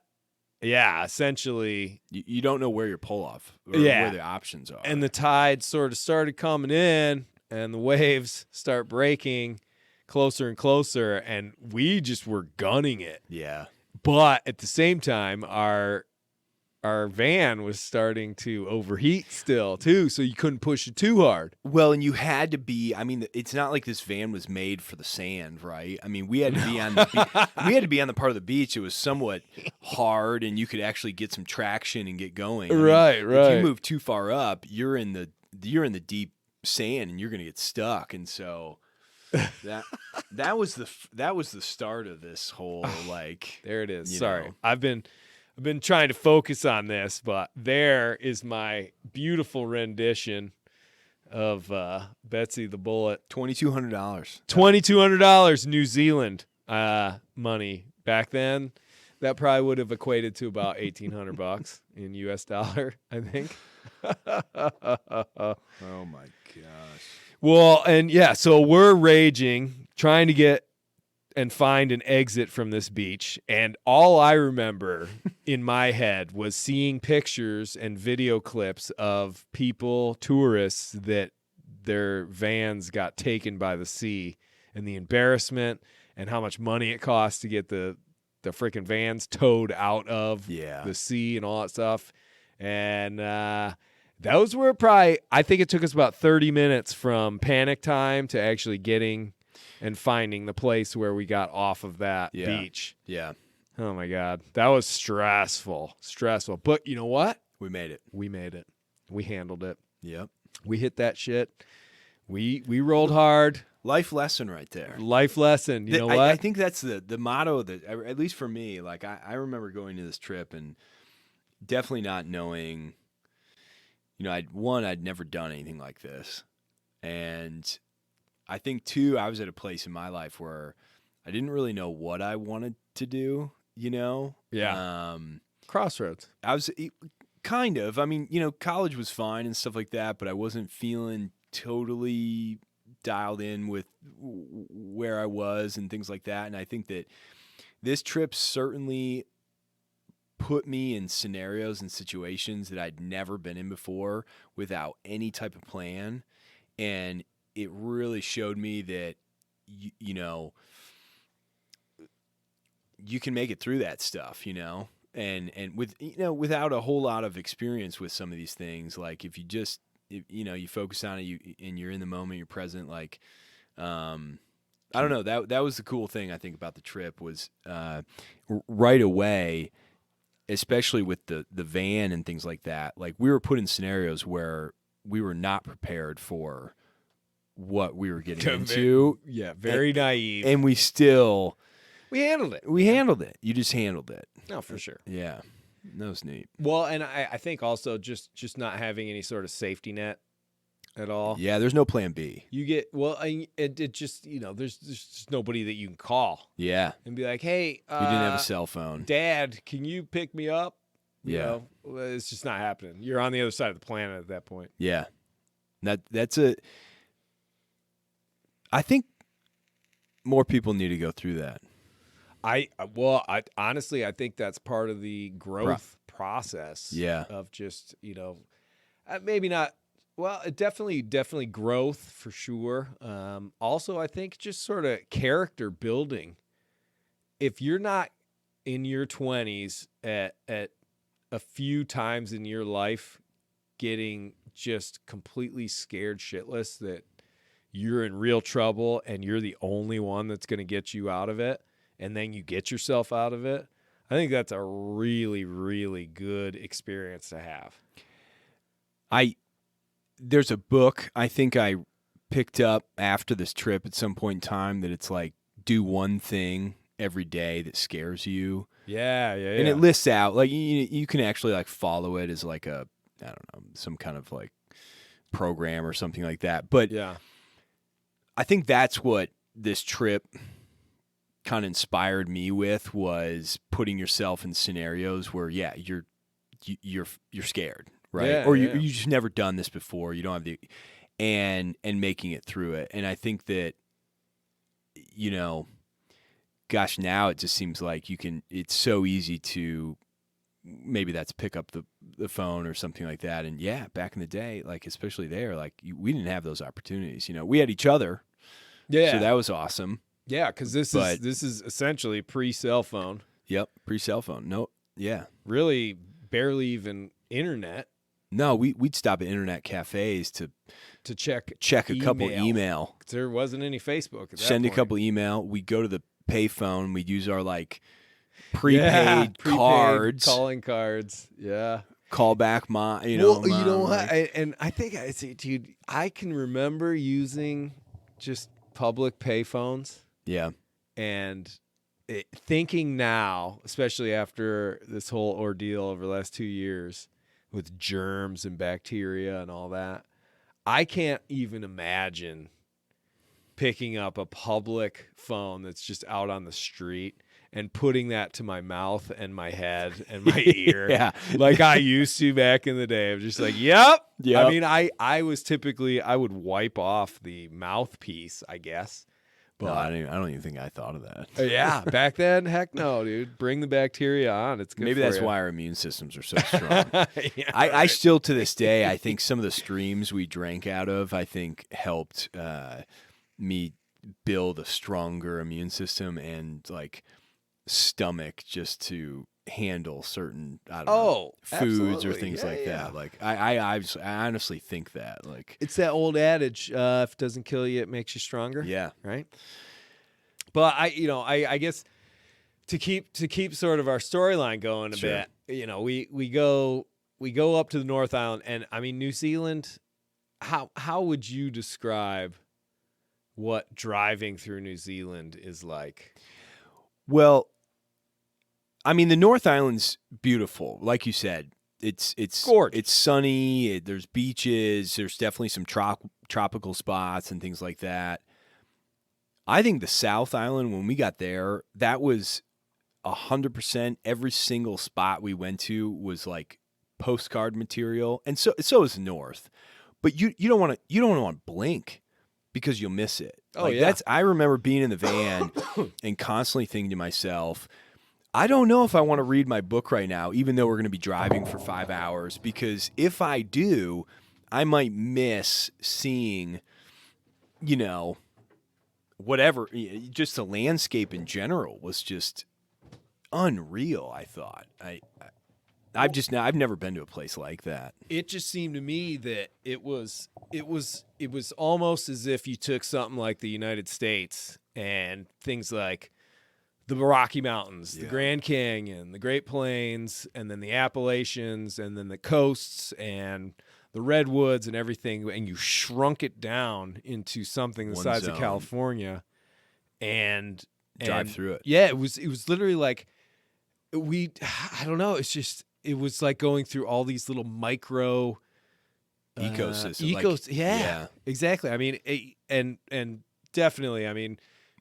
yeah, essentially, You don't know where your pull off or Yeah. where the options are. and the tide sort of started coming in and the waves start breaking closer and closer, and we just were gunning it. yeah. But at the same time, our van was starting to overheat still too, so you couldn't push it too hard. Well, and you had to be. I mean, it's not like this van was made for the sand, right? I mean, we had to be on the we had to be on the part of the beach. It was somewhat hard, and you could actually get some traction and get going. I mean, Right. If you move too far up, you're in the deep sand, and you're going to get stuck. And so that was the start of this whole like. There it is. You Sorry, know. I've been trying to focus on this, but there is my beautiful rendition of Betsy the Bullet. $2,200. $2,200 New Zealand money back then. That probably would have equated to about $1,800 in US dollar, I think. Oh my gosh. Well, and yeah, so we're raging, trying to get and find an exit from this beach. And all I remember in my head was seeing pictures and video clips of people, tourists, that their vans got taken by the sea, and the embarrassment and how much money it costs to get the freaking vans towed out of the sea and all that stuff. And those were probably, I think it took us about 30 minutes from panic time to actually getting and finding the place where we got off of that beach. Yeah. Oh my God. That was stressful. But you know what? We made it. We made it. We handled it. Yep. We hit that shit. We rolled hard. Life lesson right there. Life lesson. You know what? I think that's the motto that, at least for me, like I remember going to this trip and definitely not knowing, I'd never done anything like this. And I think, too, I was at a place in my life where I didn't really know what I wanted to do, Yeah. Crossroads. I was kind of. I mean, college was fine and stuff like that, but I wasn't feeling totally dialed in with where I was and things like that. And I think that this trip certainly put me in scenarios and situations that I'd never been in before without any type of plan. And it really showed me that, you can make it through that stuff, and with, without a whole lot of experience with some of these things. Like if you just, you focus on it, and you're in the moment, you're present. Like, I don't know, that was the cool thing I think about the trip was, right away, especially with the van and things like that. Like we were put in scenarios where we were not prepared for what we were getting into. Yeah, very naive. And we still We handled it. We handled it. You just handled it. No, for sure. Yeah. That was neat. Well, and I think also just not having any sort of safety net at all. Yeah, there's no plan B. You get it just there's just nobody that you can call Yeah. and be like, hey, We didn't have a cell phone. Dad, can you pick me up? Yeah. It's just not happening. You're on the other side of the planet at that point. Yeah. I think more people need to go through that. I honestly, I think that's part of the growth process. Yeah. Of just maybe not. Well, definitely growth for sure. Also, I think just sort of character building. If you're not in your 20s at a few times in your life getting just completely scared shitless that you're in real trouble and you're the only one that's going to get you out of it, and then you get yourself out of it, I think that's a really, really good experience to have. There's a book I think I picked up after this trip at some point in time that it's like, do one thing every day that scares you. Yeah. And it lists out, like, you can actually like follow it as like a, I don't know, some kind of like program or something like that. But yeah, I think that's what this trip kind of inspired me with, was putting yourself in scenarios where, yeah, you're scared, right? Yeah, or yeah. you've just never done this before. You don't have the, and making it through it. And I think that, gosh, now it just seems like it's so easy to, maybe that's pick up the phone or something like that. And yeah, back in the day, like, especially there, like, we didn't have those opportunities. We had each other. Yeah. So that was awesome. Yeah, because this is essentially pre-cell phone. Yep, pre-cell phone. No, yeah. Really, barely even internet No, we'd stop at internet cafes to check a couple email. There wasn't any Facebook at that Send a point. couple email. We'd go to the payphone. We'd use our like prepaid cards, calling cards. Yeah. call back Well, mom, what? And I think I see, dude. I can remember using just public payphones. Yeah. And thinking now, especially after this whole ordeal over the last 2 years with germs and bacteria and all that, I can't even imagine picking up a public phone that's just out on the street and putting that to my mouth and my head and my ear. Yeah. Like I used to back in the day. I'm just like, yep. Yep. I mean, I was typically, I would wipe off the mouthpiece, I guess. No, I don't even think I thought of that. Yeah, back then, heck no, dude. Bring the bacteria on. It's good. Maybe for that's you. why our immune systems are so strong. Yeah, I still, to this day, I think some of the streams we drank out of, I think helped me build a stronger immune system and like stomach just to handle certain, I don't know, foods or absolutely. things Yeah, like yeah. that. Like I honestly think that, like, It's that old adage: if it doesn't kill you, it makes you stronger. yeah, Right. But I guess to keep sort of our storyline going a Sure. bit, we go up to the North Island, and I mean New Zealand. How would you describe what driving through New Zealand is like? Well, I mean, the North Island's beautiful, like you said. It's Gorgeous. It's sunny. There's beaches. There's definitely some tropical spots and things like that. I think the South Island, when we got there, that was 100%. Every single spot we went to was like postcard material, and so is the North. But you don't want to blink because you'll miss it. Oh, yeah. That's, I remember being in the van and constantly thinking to myself, I don't know if I want to read my book right now, even though we're going to be driving for 5 hours, because if I do, I might miss seeing, whatever. Just the landscape in general was just unreal. I thought I've never been to a place like that. It just seemed to me that it was almost as if you took something like the United States and things like the Rocky Mountains, the Yeah. Grand Canyon, the Great Plains, and then the Appalachians, and then the coasts and the redwoods and everything, and you shrunk it down into something the One size zone. of California, and drive through it. Yeah, it was literally like I don't know. It was like going through all these little micro ecosystem. Yeah, exactly. I mean, and definitely. I mean,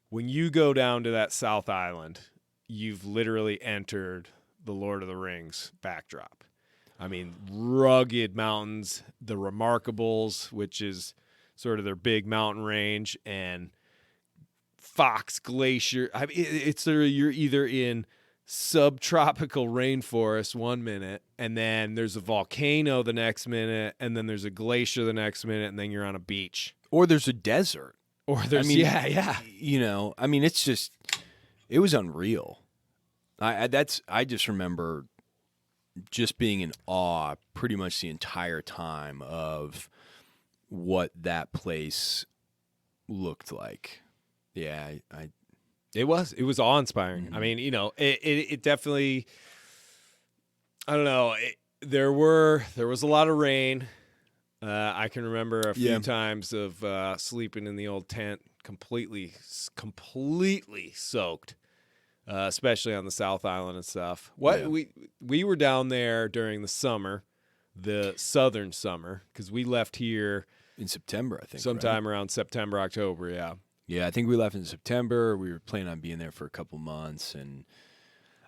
when you go down to that South Island, you've literally entered the Lord of the Rings backdrop. I mean, rugged mountains, the Remarkables, which is sort of their big mountain range, and Fox Glacier. I mean, you're either in subtropical rainforest one minute, and then there's a volcano the next minute, and then there's a glacier the next minute, and then you're on a beach. Or there's a desert. Or there's, You know, I mean, it was unreal. I just remember just being in awe pretty much the entire time of what that place looked like. Yeah, it was awe-inspiring. Mm-hmm. I mean, you know, it definitely, I don't know, there was a lot of rain. I can remember a few times of sleeping in the old tent completely soaked. Especially on the South Island and stuff. We were down there during the summer, the southern summer, because we left here in September, I think. Sometime around September, October, yeah. Yeah, I think we left in September. We were planning on being there for a couple months, and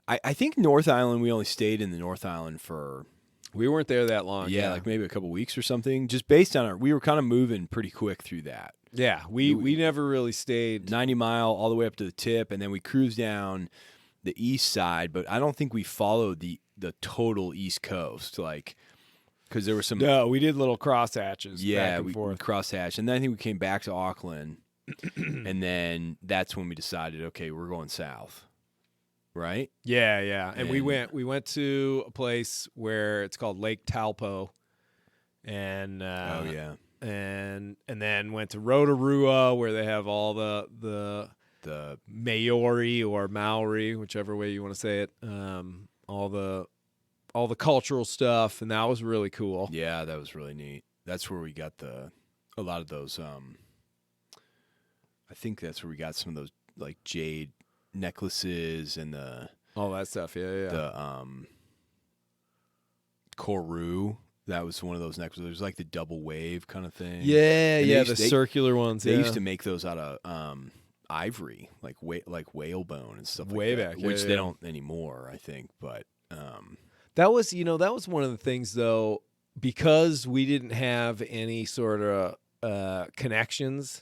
I think North Island. We only stayed in the North Island for. We weren't there that long. Yeah, like maybe a couple weeks or something. Just based on we were kind of moving pretty quick through that. Yeah, we never really stayed 90 mile all the way up to the tip, and then we cruised down the east side. But I don't think we followed the total east coast, like because there were some. No, we did little crosshatches. Yeah, back and we forth. crosshatched, and then I think we came back to Auckland, and then that's when we decided, okay, we're going south, right? Yeah, and we went to a place where it's called Lake Taupo, and and then went to Rotorua, where they have all the Maori or Maori, whichever way you want to say it, all the cultural stuff, and that was really cool. Yeah, that was really neat. That's where we got a lot of those. I think that's where we got some of those like jade necklaces and all that stuff. Yeah. The koru. That was one of those necklaces. There's like the double wave kind of thing. Yeah, the circular ones. They used to make those out of ivory, like whale bone and stuff like that, back, which they don't anymore, I think. But that was one of the things, though, because we didn't have any sort of connections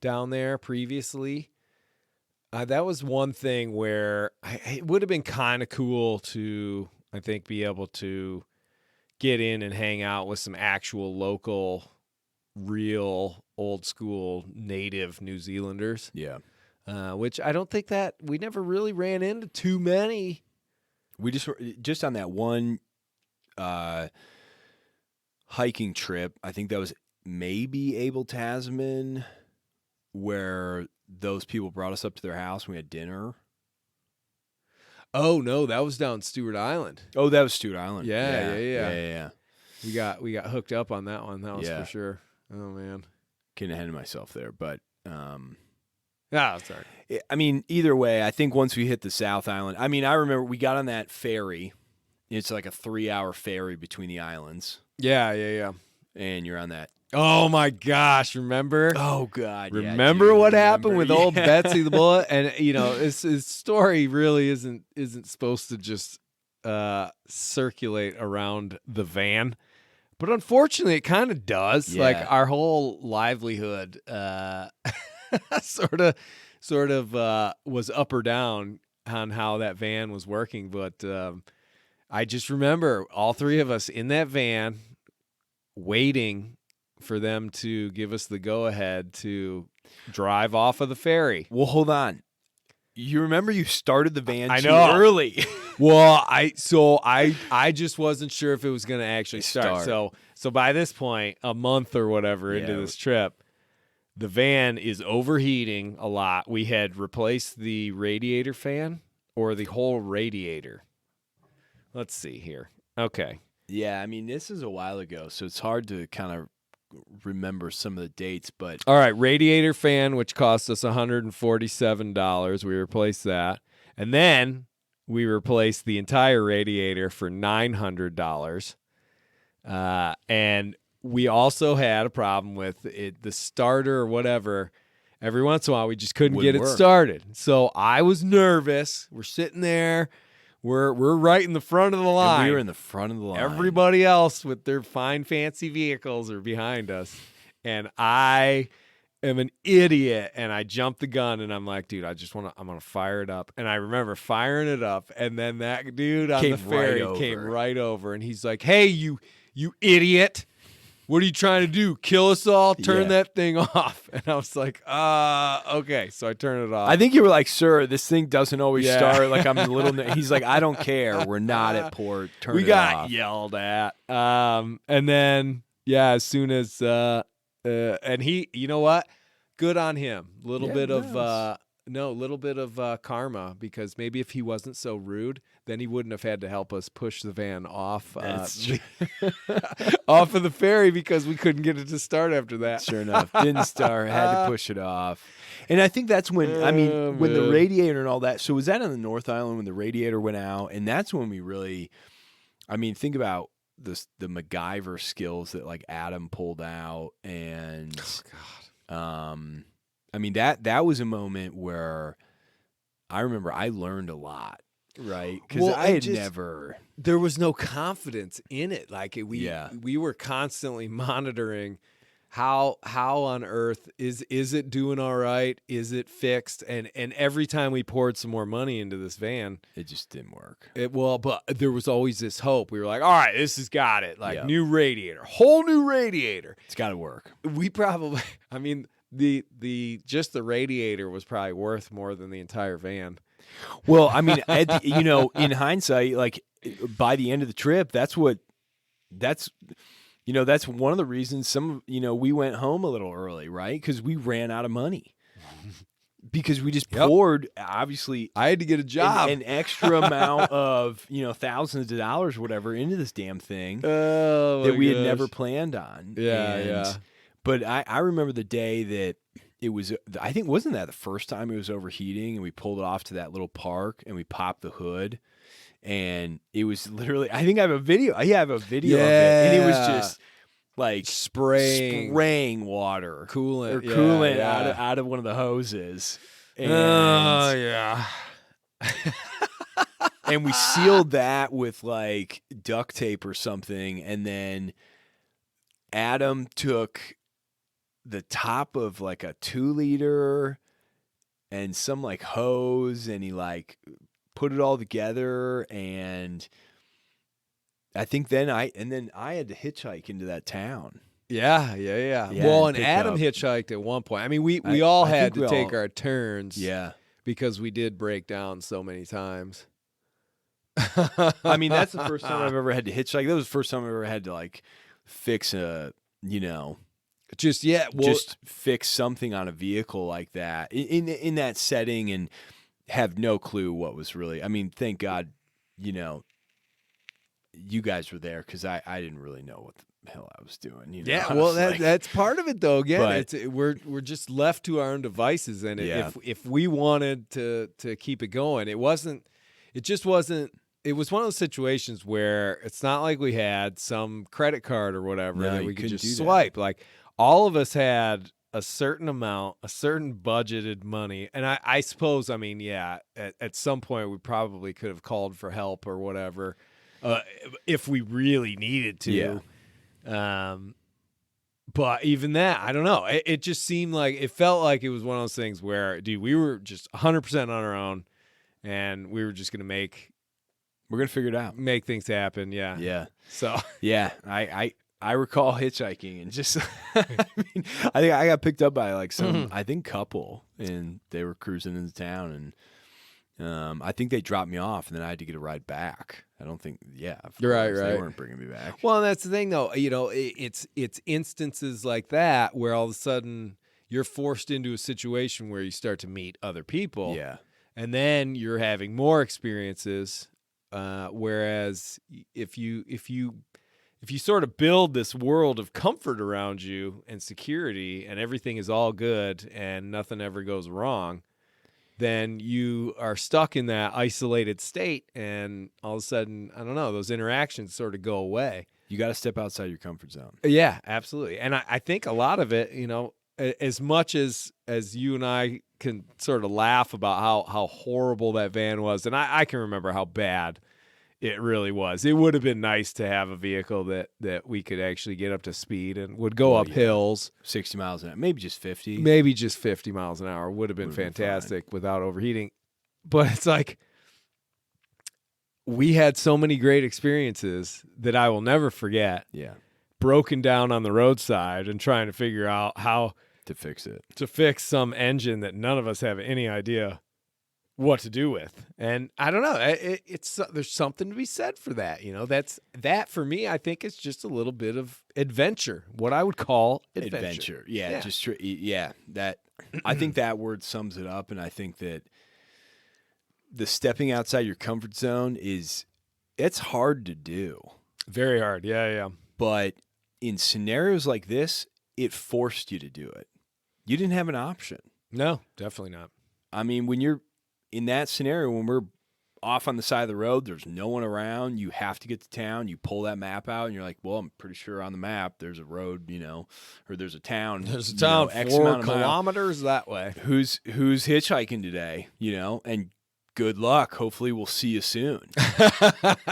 down there previously. That was one thing where it would have been kind of cool to, I think, be able to get in and hang out with some actual local, real, old school, native New Zealanders. Yeah. Which I don't think that we never really ran into too many. We just on that one hiking trip, I think that was maybe Abel Tasman, where those people brought us up to their house and we had dinner. Oh no, that was down Stewart Island. Oh, that was Stewart Island. Yeah. We got hooked up on that one. That was for sure. Oh man, getting ahead of myself there, but sorry. I mean, either way, I think once we hit the South Island, I mean, I remember we got on that ferry. It's like a 3-hour ferry between the islands. Yeah. And you're on that. Oh my gosh! Remember? Oh God! Remember what happened with old Betsy the Bullet? And you know, his story really isn't supposed to just circulate around the van, but unfortunately, it kind of does. Yeah. Like our whole livelihood, sort of was up or down on how that van was working. But I just remember all three of us in that van waiting for them to give us the go-ahead to drive off of the ferry. Well, hold on. You remember you started the van I too know. early. Well, I just wasn't sure if it was going to actually start. So by this point, a month or whatever into this trip, the van is overheating a lot. We had replaced the radiator fan or the whole radiator. Let's see here. Okay. Yeah, I mean, this is a while ago, so it's hard to kind of remember some of the dates, but All right, radiator fan, which cost us $147. We replaced that. And then we replaced the entire radiator for $900. And we also had a problem with it, the starter or whatever. Every once in a while, we just couldn't get it started. So I was nervous. We're sitting there. We're right in the front of the line. And we were in the front of the line. Everybody else with their fine, fancy vehicles are behind us. And I am an idiot. And I jumped the gun and I'm like, dude, I'm going to fire it up. And I remember firing it up. And then that dude on the ferry came right over. And he's like, hey, you idiot. What are you trying to do? Kill us all? Turn that thing off. And I was like, okay. So I turned it off. I think you were like, sir, this thing doesn't always start. Like I'm a little. He's like, I don't care. We're not at port. Turn it off. We got yelled at. And then as soon as and he, you know what? Good on him. Little bit of karma, because maybe if he wasn't so rude, then he wouldn't have had to help us push the van off off of the ferry because we couldn't get it to start after that. Sure enough, didn't start. Had to push it off. And I think that's when when the radiator and all that. So was that on the North Island when the radiator went out? And that's when we really, think about the MacGyver skills that like Adam pulled out, and that was a moment where I remember I learned a lot. Right, because I had never. There was no confidence in it. Like we were constantly monitoring how on earth is it doing all right? Is it fixed? And every time we poured some more money into this van, it just didn't work. But there was always this hope. We were like, all right, this has got it. Like new radiator, whole new radiator. It's got to work. We probably, the just the radiator was probably worth more than the entire van. Well, in hindsight, like by the end of the trip, that's one of the reasons we went home a little early, right? Because we ran out of money. Because we just poured, obviously, I had to get a job, an extra amount of thousands of dollars, or whatever, into this damn thing that we had never planned on. Yeah. But I remember the day that it was, I think, wasn't that the first time it was overheating, and we pulled it off to that little park and we popped the hood, and it was literally, I think I have a video. I have a video of it, and it was just like spraying water, coolant out of one of the hoses. And, and we sealed that with like duct tape or something, and then Adam took the top of like a 2-liter and some like hose, and he like put it all together, and I think then I had to hitchhike into that town. Yeah. Well, and Adam hitchhiked at one point. We all had to take our turns. Yeah. Because we did break down so many times. That's the first time I've ever had to hitchhike. That was the first time I ever had to like fix just fix something on a vehicle like that in that setting, and have no clue what was really. Thank God, you guys were there, because I didn't really know what the hell I was doing. Yeah, well, that's part of it, though. Again, we're just left to our own devices, and if we wanted to keep it going, it was one of those situations where it's not like we had some credit card or whatever that we could just swipe. Like, all of us had a certain amount, a certain budgeted money. And I suppose, at some point we probably could have called for help or whatever if we really needed to. Yeah. But even that, I don't know. It just seemed like, it felt like it was one of those things where, dude, we were just 100% on our own, and we were just going to we're going to figure it out. Make things happen. Yeah. Yeah. So, yeah, I recall hitchhiking, and just, I think I got picked up by like some, couple, and they were cruising into town, and I think they dropped me off, and then I had to get a ride back. I don't think, right. They weren't bringing me back. Well, that's the thing, though. It's instances like that where all of a sudden you're forced into a situation where you start to meet other people. Yeah. And then you're having more experiences. Whereas if you if you sort of build this world of comfort around you and security and everything is all good and nothing ever goes wrong, then you are stuck in that isolated state, and all of a sudden, I don't know, those interactions sort of go away. You got to step outside your comfort zone. Yeah, absolutely. And I think a lot of it, as much as you and I can sort of laugh about how horrible that van was, and I can remember how bad it really was. It would have been nice to have a vehicle that we could actually get up to speed and would go up hills. 60 miles an hour, maybe just 50. Maybe just 50 miles an hour would have been fantastic without overheating. But it's like we had so many great experiences that I will never forget. Yeah. Broken down on the roadside and trying to figure out how to fix it. To fix some engine that none of us have any idea what to do with. And I don't know, it's there's something to be said for that. That for me, I think it's just a little bit of adventure, what I would call adventure. Yeah. That I think that word sums it up. And I think that the stepping outside your comfort zone it's hard to do. Very hard. Yeah. But in scenarios like this, it forced you to do it. You didn't have an option. No, definitely not. I mean, when you're in that scenario, when we're off on the side of the road, there's no one around, you have to get to town, you pull that map out, and you're like, well, I'm pretty sure on the map there's a road, or there's a town. There's a town X 4 amount of kilometers that way. Who's hitchhiking today, and good luck. Hopefully we'll see you soon.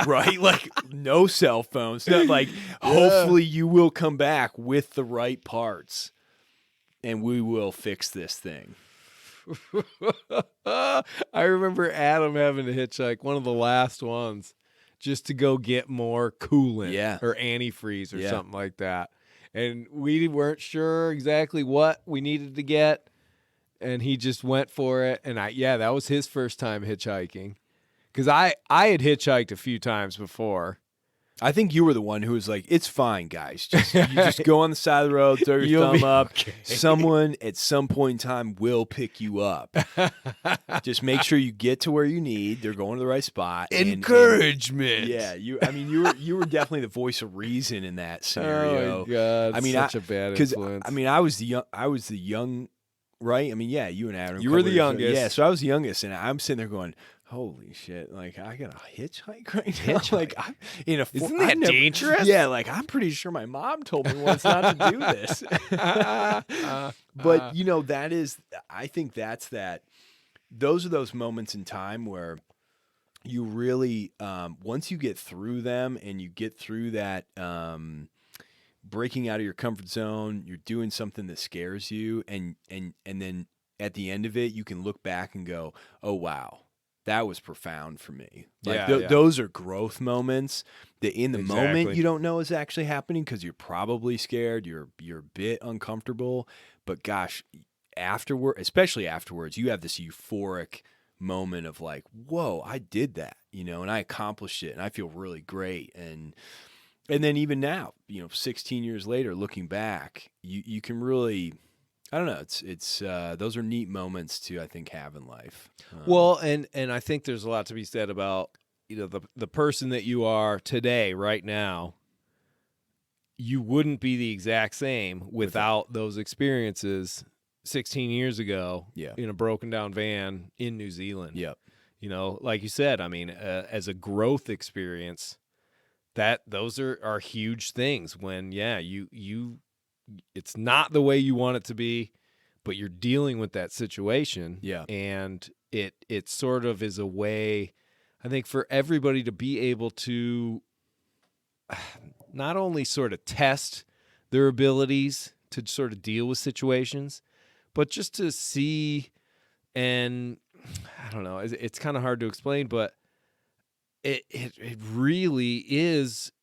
Right? Like, no cell phones. Not like, hopefully you will come back with the right parts and we will fix this thing. I remember Adam having to hitchhike, one of the last ones, just to go get more coolant or antifreeze or something like that. And we weren't sure exactly what we needed to get. And he just went for it. And that was his first time hitchhiking. Because I had hitchhiked a few times before. I think you were the one who was like, it's fine, guys. You just go on the side of the road, throw your thumb up. Okay. Someone at some point in time will pick you up. Just make sure you get to where you need. They're going to the right spot. Encouragement. You were definitely the voice of reason in that scenario. Oh my God, such a bad influence. I was the young, right? You and Adam. You were the youngest. Yeah, so I was the youngest, and I'm sitting there going, holy shit, like, I got a hitchhike right now? Like, I'm in a... Isn't that dangerous? Yeah, like, I'm pretty sure my mom told me once not to do this. But, I think those are those moments in time where you really, once you get through them and you get through that breaking out of your comfort zone, you're doing something that scares you, and then at the end of it, you can look back and go, oh, wow. That was profound for me. Like those are growth moments that in the moment you don't know is actually happening because you're probably scared, you're a bit uncomfortable. But gosh, especially afterwards, you have this euphoric moment of like, whoa, I did that, and I accomplished it, and I feel really great. And then even now, 16 years later, looking back, you can really. I don't know. It's those are neat moments to, I think, have in life. Well, and I think there's a lot to be said about the person that you are today, right now. You wouldn't be the exact same without those experiences 16 years ago. Yeah. In a broken down van in New Zealand. Yep. Like you said, as a growth experience, those are huge things. When you. It's not the way you want it to be, but you're dealing with that situation. Yeah. And it sort of is a way, I think, for everybody to be able to not only sort of test their abilities to sort of deal with situations, but just to see, and I don't know, it's kind of hard to explain, but it really is.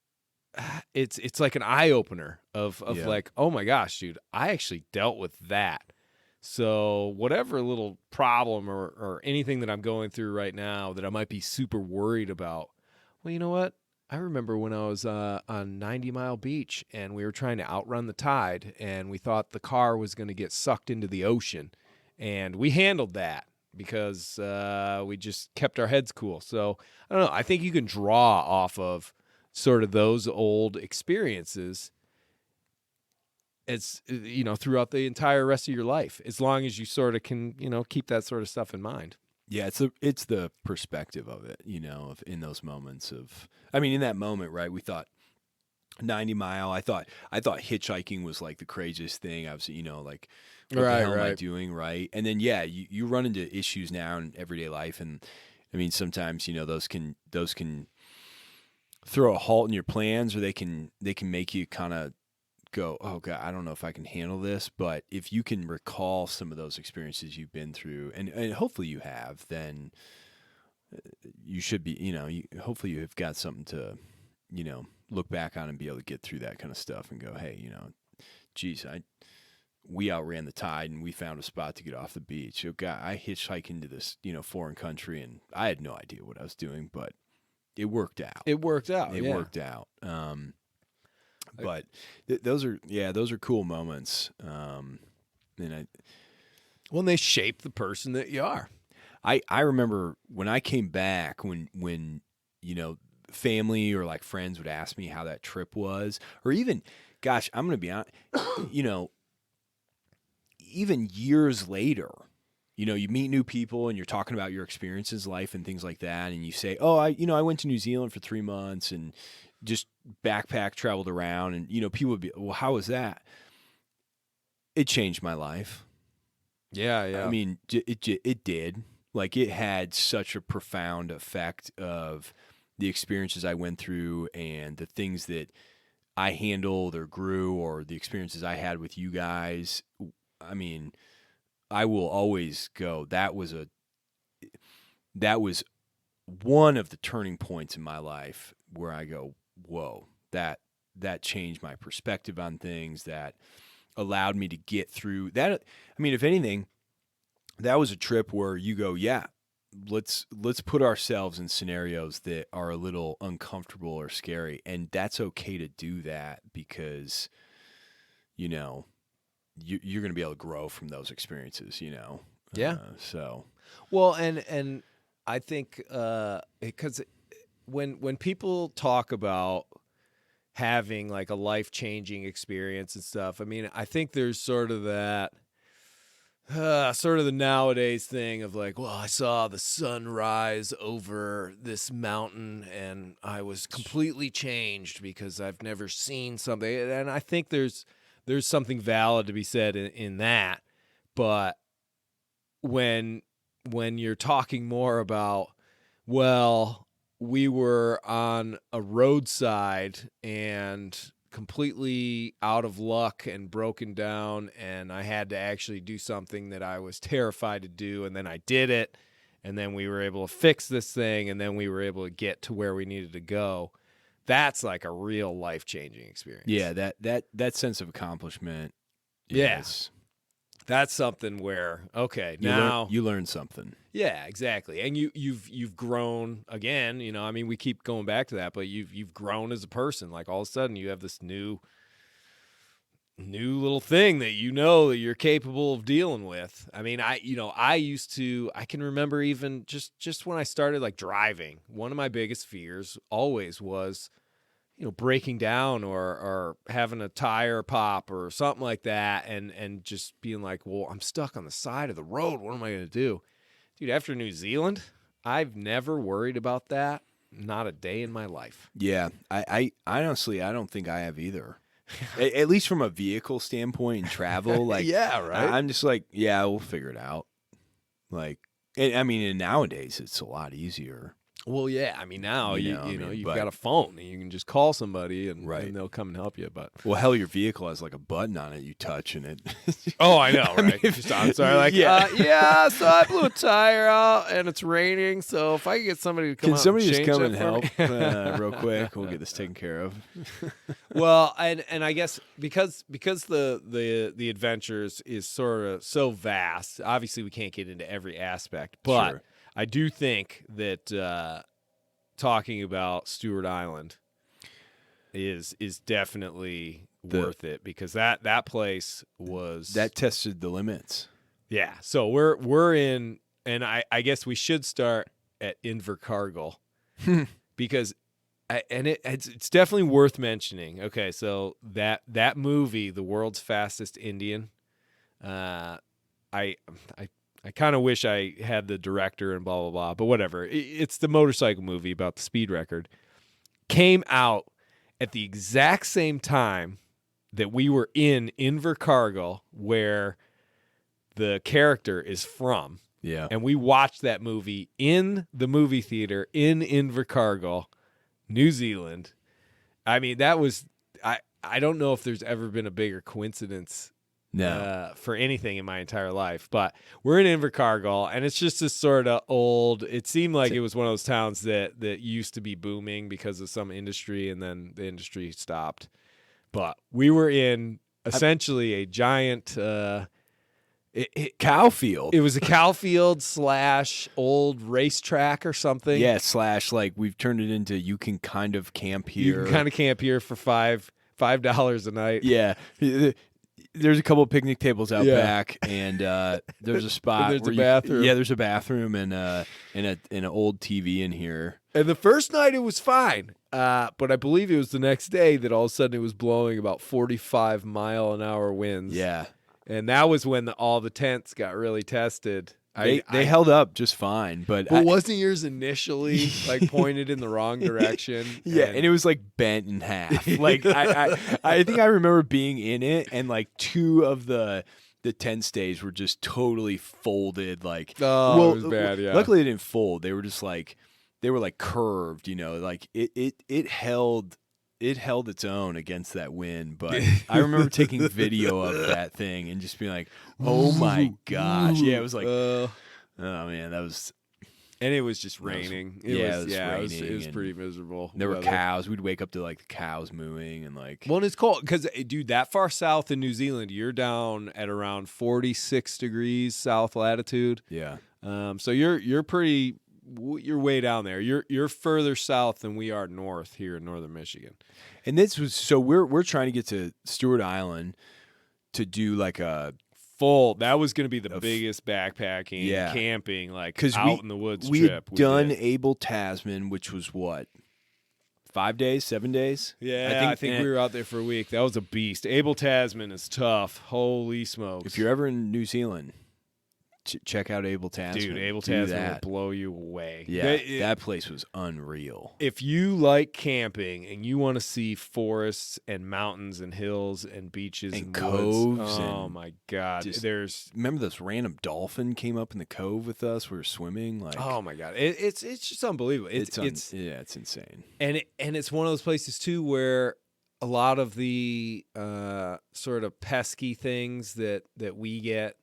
It's like an eye opener of like, oh my gosh, dude, I actually dealt with that. So whatever little problem or anything that I'm going through right now that I might be super worried about, well, you know what? I remember when I was on 90 Mile Beach and we were trying to outrun the tide and we thought the car was going to get sucked into the ocean, and we handled that because we just kept our heads cool. So I don't know. I think you can draw off of sort of those old experiences throughout the entire rest of your life, as long as you sort of can, keep that sort of stuff in mind. Yeah, it's the perspective of it, in those moments in that moment, right? We thought 90 mile. I thought hitchhiking was like the craziest thing. I was, like, what the hell am I doing, right? And then you run into issues now in everyday life, and I mean sometimes those can throw a halt in your plans, or they can make you kind of go, oh God, I don't know if I can handle this. But if you can recall some of those experiences you've been through, and hopefully you have, then you should be, hopefully you have got something to, look back on and be able to get through that kind of stuff and go, hey, geez, we outran the tide and we found a spot to get off the beach. God, I hitchhiked into this, foreign country, and I had no idea what I was doing, but it worked out. It worked out. But those are cool moments. And they shape the person that you are. I remember when I came back, when family or like friends would ask me how that trip was, or even, gosh, I'm going to be honest, even years later, you meet new people and you're talking about your experiences, life and things like that. And you say, oh, I went to New Zealand for 3 months and just backpack, traveled around. And, people would be, well, how was that? It changed my life. Yeah. I mean, it did. Like, it had such a profound effect of the experiences I went through and the things that I handled or grew, or the experiences I had with you guys. I mean, I will always go, that was one of the turning points in my life where I go, whoa, that changed my perspective on things, that allowed me to get through that. I mean, if anything, that was a trip where you go, yeah, let's put ourselves in scenarios that are a little uncomfortable or scary. And that's okay to do that, because, you're going to be able to grow from those experiences, Yeah. Well, and I think, because when people talk about having like a life-changing experience and stuff, I mean, I think there's sort of that, sort of the nowadays thing of like, well, I saw the sun rise over this mountain and I was completely changed because I've never seen something. And I think there's something valid to be said in that. But when you're talking more about, well, we were on a roadside and completely out of luck and broken down, and I had to actually do something that I was terrified to do, and then I did it, and then we were able to fix this thing, and then we were able to get to where we needed to go. That's like a real life-changing experience. Yeah, that sense of accomplishment. Yes. That's something where, okay, you learn something. Yeah, exactly. And you've grown again, I mean, we keep going back to that, but you've grown as a person. Like, all of a sudden you have this new little thing that that you're capable of dealing with. I mean, I can remember even just when I started like driving, one of my biggest fears always was, breaking down or having a tire pop or something like that, and just being like, well, I'm stuck on the side of the road. What am I going to do? Dude, after New Zealand, I've never worried about that. Not a day in my life. Yeah, I honestly, I don't think I have either. At least from a vehicle standpoint and travel. Like, yeah, right. I'm just like, yeah, we'll figure it out. Like, and nowadays it's a lot easier. Well, yeah. I mean, now you've got a phone and you can just call somebody and they'll come and help you. But hell, your vehicle has like a button on it you touch and it. Oh, I know, right? I'm sorry, like, so I blew a tire out and it's raining. So if I could get somebody to come, just come and help real quick? We'll get this taken care of. Well, and I guess because the adventures is sort of so vast. Obviously, we can't get into every aspect, but. Sure. I do think that talking about Stewart Island is definitely worth it, because that place that tested the limits. Yeah, so we're in, and I guess we should start at Invercargill because it's definitely worth mentioning. Okay, so that movie, The World's Fastest Indian, I kind of wish I had the director and blah blah blah, but whatever. It's the motorcycle movie about the speed record. Came out at the exact same time that we were in Invercargill, where the character is from. Yeah. And we watched that movie in the movie theater in Invercargill, New Zealand. I mean, that was I don't know if there's ever been a bigger coincidence for anything in my entire life. But we're in Invercargill, and it's just this sort of old. It seemed like it was one of those towns that used to be booming because of some industry, and then the industry stopped. But we were in essentially a giant. Cow field. It was a cow field / old racetrack or something. Yeah, / like we've turned it into you can kind of camp here. You can kind of camp here for $5 a night. Yeah. There's a couple of picnic tables out back, and there's a spot. There's where a bathroom. There's a bathroom and an old TV in here. And the first night it was fine, but I believe it was the next day that all of a sudden it was blowing about 45-mile-an-hour winds. Yeah. And that was when all the tents got really tested. They held up just fine, but wasn't yours initially like pointed in the wrong direction? Yeah, and it was like bent in half. Like I think I remember being in it, and like 2 of the tent stays were just totally folded. Like, it was bad. Yeah. Luckily, they didn't fold. They were just like curved. You know, like it held. It held its own against that wind, but I remember taking video of that thing and just being like, "Oh my gosh!" Yeah, it was like, "Oh man, that was." And it was just raining. It was pretty miserable. There were cows. We'd wake up to like the cows mooing and like. Well, and it's cold because, dude, that far south in New Zealand, you're down at around 46 degrees south latitude. Yeah. So you're pretty. You're way down there. You're further south than we are north here in northern Michigan. And this was so we're trying to get to Stewart Island to do like a full. That was going to be the biggest backpacking, camping, like out in the woods we trip. Had done Able Tasman, which was what, 5 days, 7 days? Yeah, I think we were out there for a week. That was a beast. Able Tasman is tough. Holy smokes! If you're ever in New Zealand, check out Able Tasman. Dude, Able Tasman will blow you away. Yeah, that place was unreal. If you like camping and you want to see forests and mountains and hills and beaches and coves, woods, oh my God! Remember this random dolphin came up in the cove with us. We were swimming. Like, oh my God, it's just unbelievable. It's insane. And it's one of those places too where a lot of the sort of pesky things that we get.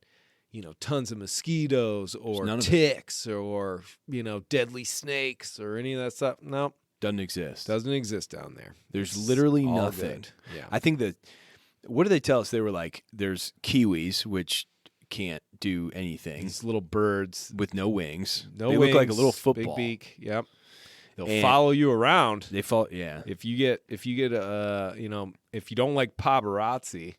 You know, tons of mosquitoes or ticks or, you know, deadly snakes or any of that stuff. No. Doesn't exist. Doesn't exist down there. There's literally nothing. Good. Yeah. I think what did they tell us? They were like, there's kiwis, which can't do anything. These little birds. With no wings. They look like a little football. Big beak. Yep. They'll follow you around. They follow, yeah. If you get you know, if you don't like paparazzi.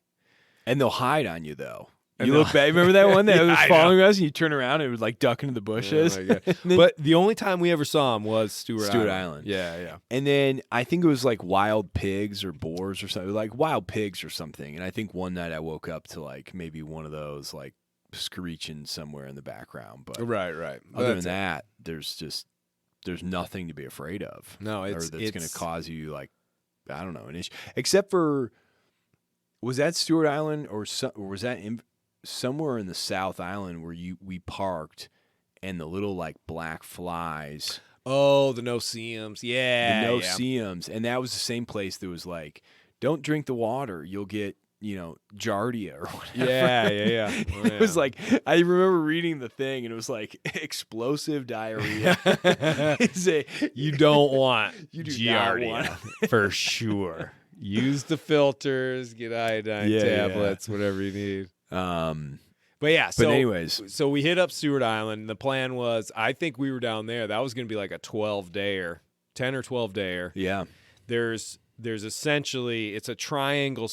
And they'll hide on you, though. You look back. Remember that one that was following us, and you turn around, and it was like duck into the bushes. Oh but the only time we ever saw him was Stewart Island. Yeah. And then I think it was like wild pigs or boars or something, like wild pigs or something. And I think one night I woke up to like maybe one of those like screeching somewhere in the background. But right. Other than that, there's nothing to be afraid of. No, that's going to cause you like I don't know an issue. Except for was that Stewart Island or was that somewhere in the South Island where we parked and the little like black flies. Oh, the no-see-ums. Yeah. The no-see-ums. And that was the same place that was like, don't drink the water. You'll get, you know, giardia or whatever. Yeah. Oh, it was like, I remember reading the thing and it was like explosive diarrhea. You don't want you do giardia for sure. Use the filters, get iodine tablets, whatever you need. But anyways, so we hit up Stewart Island. The plan was, I think we were down there. That was going to be like a 12-dayer, 10 or 12-dayer. Yeah. There's essentially, it's a triangle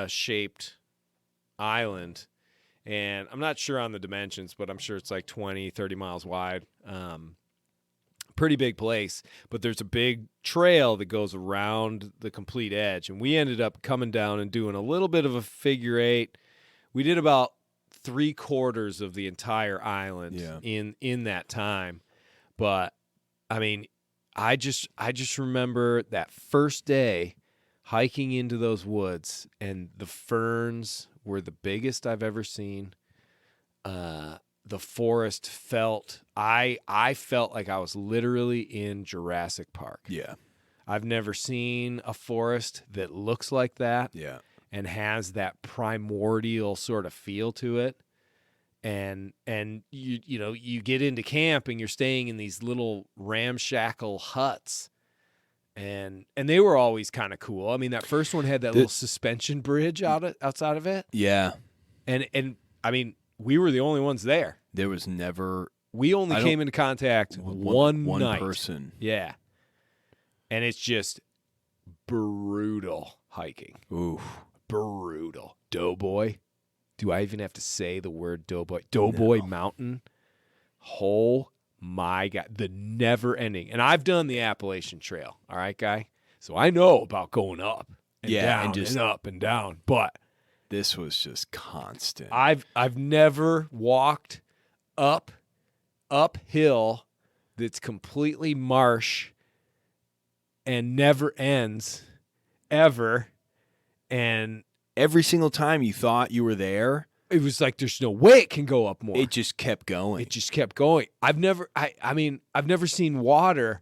shaped island, and I'm not sure on the dimensions, but I'm sure it's like 20, 30 miles wide. Pretty big place, but there's a big trail that goes around the complete edge. And we ended up coming down and doing a little bit of a figure eight. We did about 3/4 of the entire island in that time. But I mean, I just remember that first day hiking into those woods, and the ferns were the biggest I've ever seen. The forest I felt like I was literally in Jurassic Park. Yeah. I've never seen a forest that looks like that. Yeah. And has that primordial sort of feel to it. And you get into camp and you're staying in these little ramshackle huts. And they were always kind of cool. I mean, that first one had that little suspension bridge outside of it. Yeah. And I mean, we were the only ones there. There was never. We only came into contact one night. Person. Yeah. And it's just brutal hiking. Ooh. Brutal. Doughboy. Do I even have to say the word Doughboy? Doughboy Mountain. Oh my God. The never ending. And I've done the Appalachian Trail. All right, guy? So I know about going up and down and up and down. But this was just constant. I've never walked uphill that's completely marsh and never ends ever. And every single time you thought you were there, it was like there's no way it can go up more. It just kept going. It just kept going. I've never seen water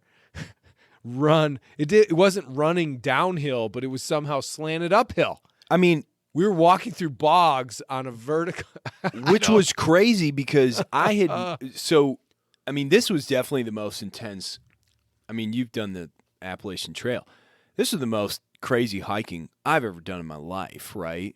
run. It wasn't running downhill, but it was somehow slanted uphill. I mean, we were walking through bogs on a vertical, which was crazy because I had this was definitely the most intense. I mean, you've done the Appalachian Trail. This is the most crazy hiking I've ever done in my life, right?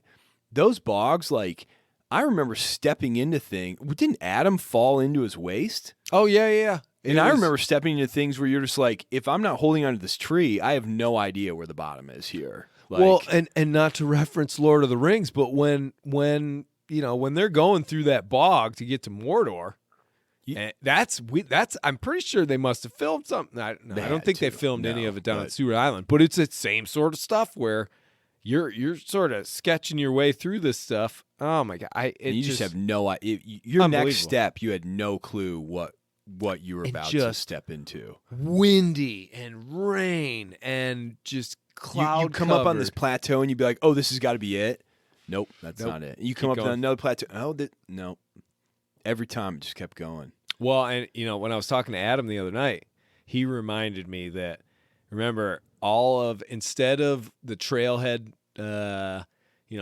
Those bogs, like, I remember stepping into things. Didn't Adam fall into his waist? Oh, yeah. And I remember stepping into things where you're just like, if I'm not holding onto this tree, I have no idea where the bottom is here. Like, well, and not to reference Lord of the Rings, but when they're going through that bog to get to Mordor, I'm pretty sure they must have filmed something. I don't think they filmed any of it down at Stewart Island, but it's the same sort of stuff where you're sort of sketching your way through this stuff. Oh my God! You just have no idea. Your next step, you had no clue what you were about to step into. Windy and rain and just cloud. You come up on this plateau and you'd be like, "Oh, this has got to be it." Nope, that's not it. You come up on another plateau. Oh, no. Every time it just kept going. Well, and when I was talking to Adam the other night, he reminded me that, remember, instead of the trailhead,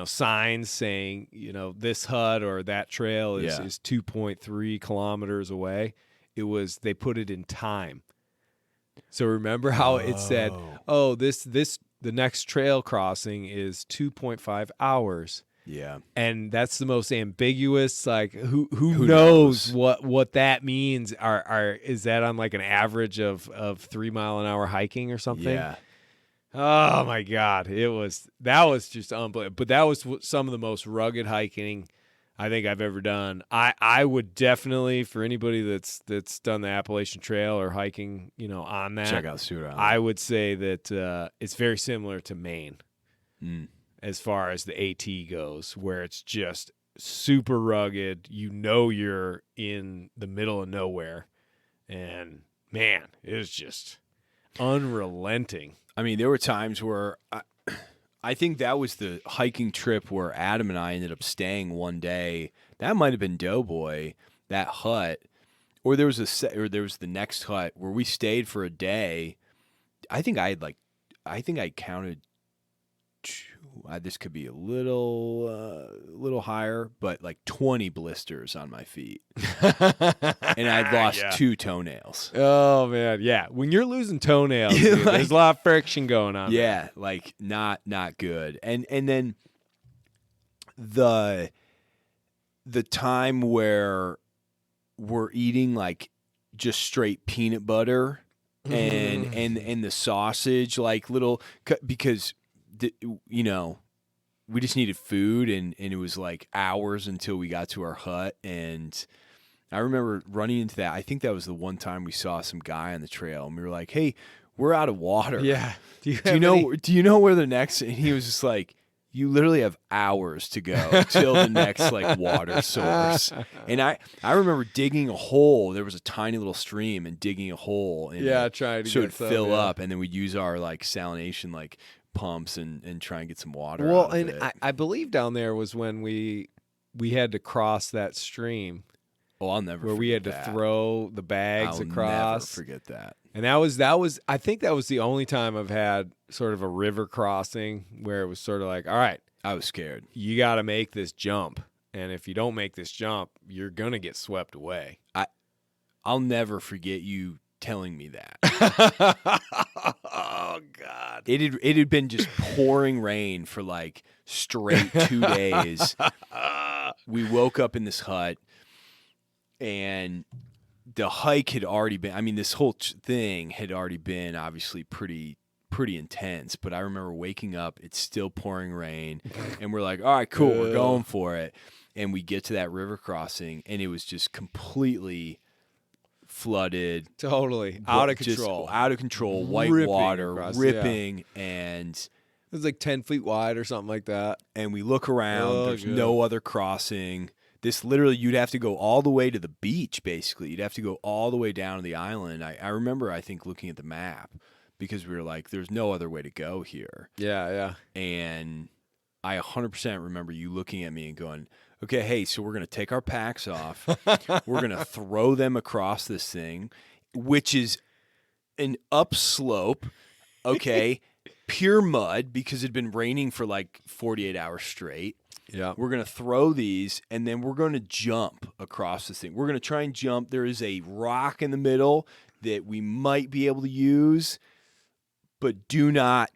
signs saying, this hut or that trail is 2.3 kilometers away, they put it in time. So remember how it said, the next trail crossing is 2.5 hours. Yeah. And that's the most ambiguous, like who knows what that means? Is that on like an average of 3 mile an hour hiking or something? Yeah. Oh my God. That was just unbelievable. But that was some of the most rugged hiking I think I've ever done. I would definitely, for anybody that's done the Appalachian Trail or hiking, on that, check out Stewart Island. I would say that it's very similar to Maine. As far as the AT goes, where it's just super rugged. You're in the middle of nowhere. And, man, it was just unrelenting. I mean, there were times where I think that was the hiking trip where Adam and I ended up staying one day. That might have been Doughboy, that hut. Or there was the next hut where we stayed for a day. I think I counted this could be a little higher, but like 20 blisters on my feet. And I'd lost 2 toenails. Oh man, yeah. When you're losing toenails, dude, there's a lot of friction going on. Yeah, like not good. And then the time where we're eating like just straight peanut butter and the sausage, like little, because we just needed food, and it was like hours until we got to our hut, and I remember running into that. I think that was the one time we saw some guy on the trail, and we were like, "Hey, we're out of water. Yeah. Do you know where the next?" And he was just like, "You literally have hours to go till the next like water source." And I remember digging a hole. There was a tiny little stream, and digging a hole. In it trying to so get it'd some, fill up, and then we'd use our like salination like pumps and try and get some water. Well, out of and it. I believe down there was when we had to cross that stream Oh, I'll never where we had forget to that. throw the bags I'll across. never forget that. And that was I think that was the only time I've had sort of a river crossing where it was sort of like, all right, I was scared. you got to make this jump. And if you don't make this jump, you're going to get swept away. I'll never forget you telling me that. Oh, God. It had been just pouring rain for like straight 2 days. We woke up in this hut, and the hike had already been, I mean, this whole thing had already been obviously pretty intense, but I remember waking up, it's still pouring rain, and we're like, all right, cool, we're going for it. And we get to that river crossing, and it was just completely flooded. Totally. Out of Just control. out of control, white Ripping water, across, ripping, and It was like 10 feet wide or something like that. we look around, Oh, there's good. no other crossing. This literally, you'd have to go all the way to the beach, basically. You'd have to go all the way down to the island. I remember, I think, looking at the map, because we were like, there's no other way to go here. Yeah. And I 100% remember you looking at me and going, okay, hey, so we're going to take our packs off. We're going to throw them across this thing, which is an upslope, okay, pure mud, because it had been raining for like 48 hours straight. Yeah. We're going to throw these, and then we're going to jump across this thing. We're going to try and jump. There is a rock in the middle that we might be able to use, but do not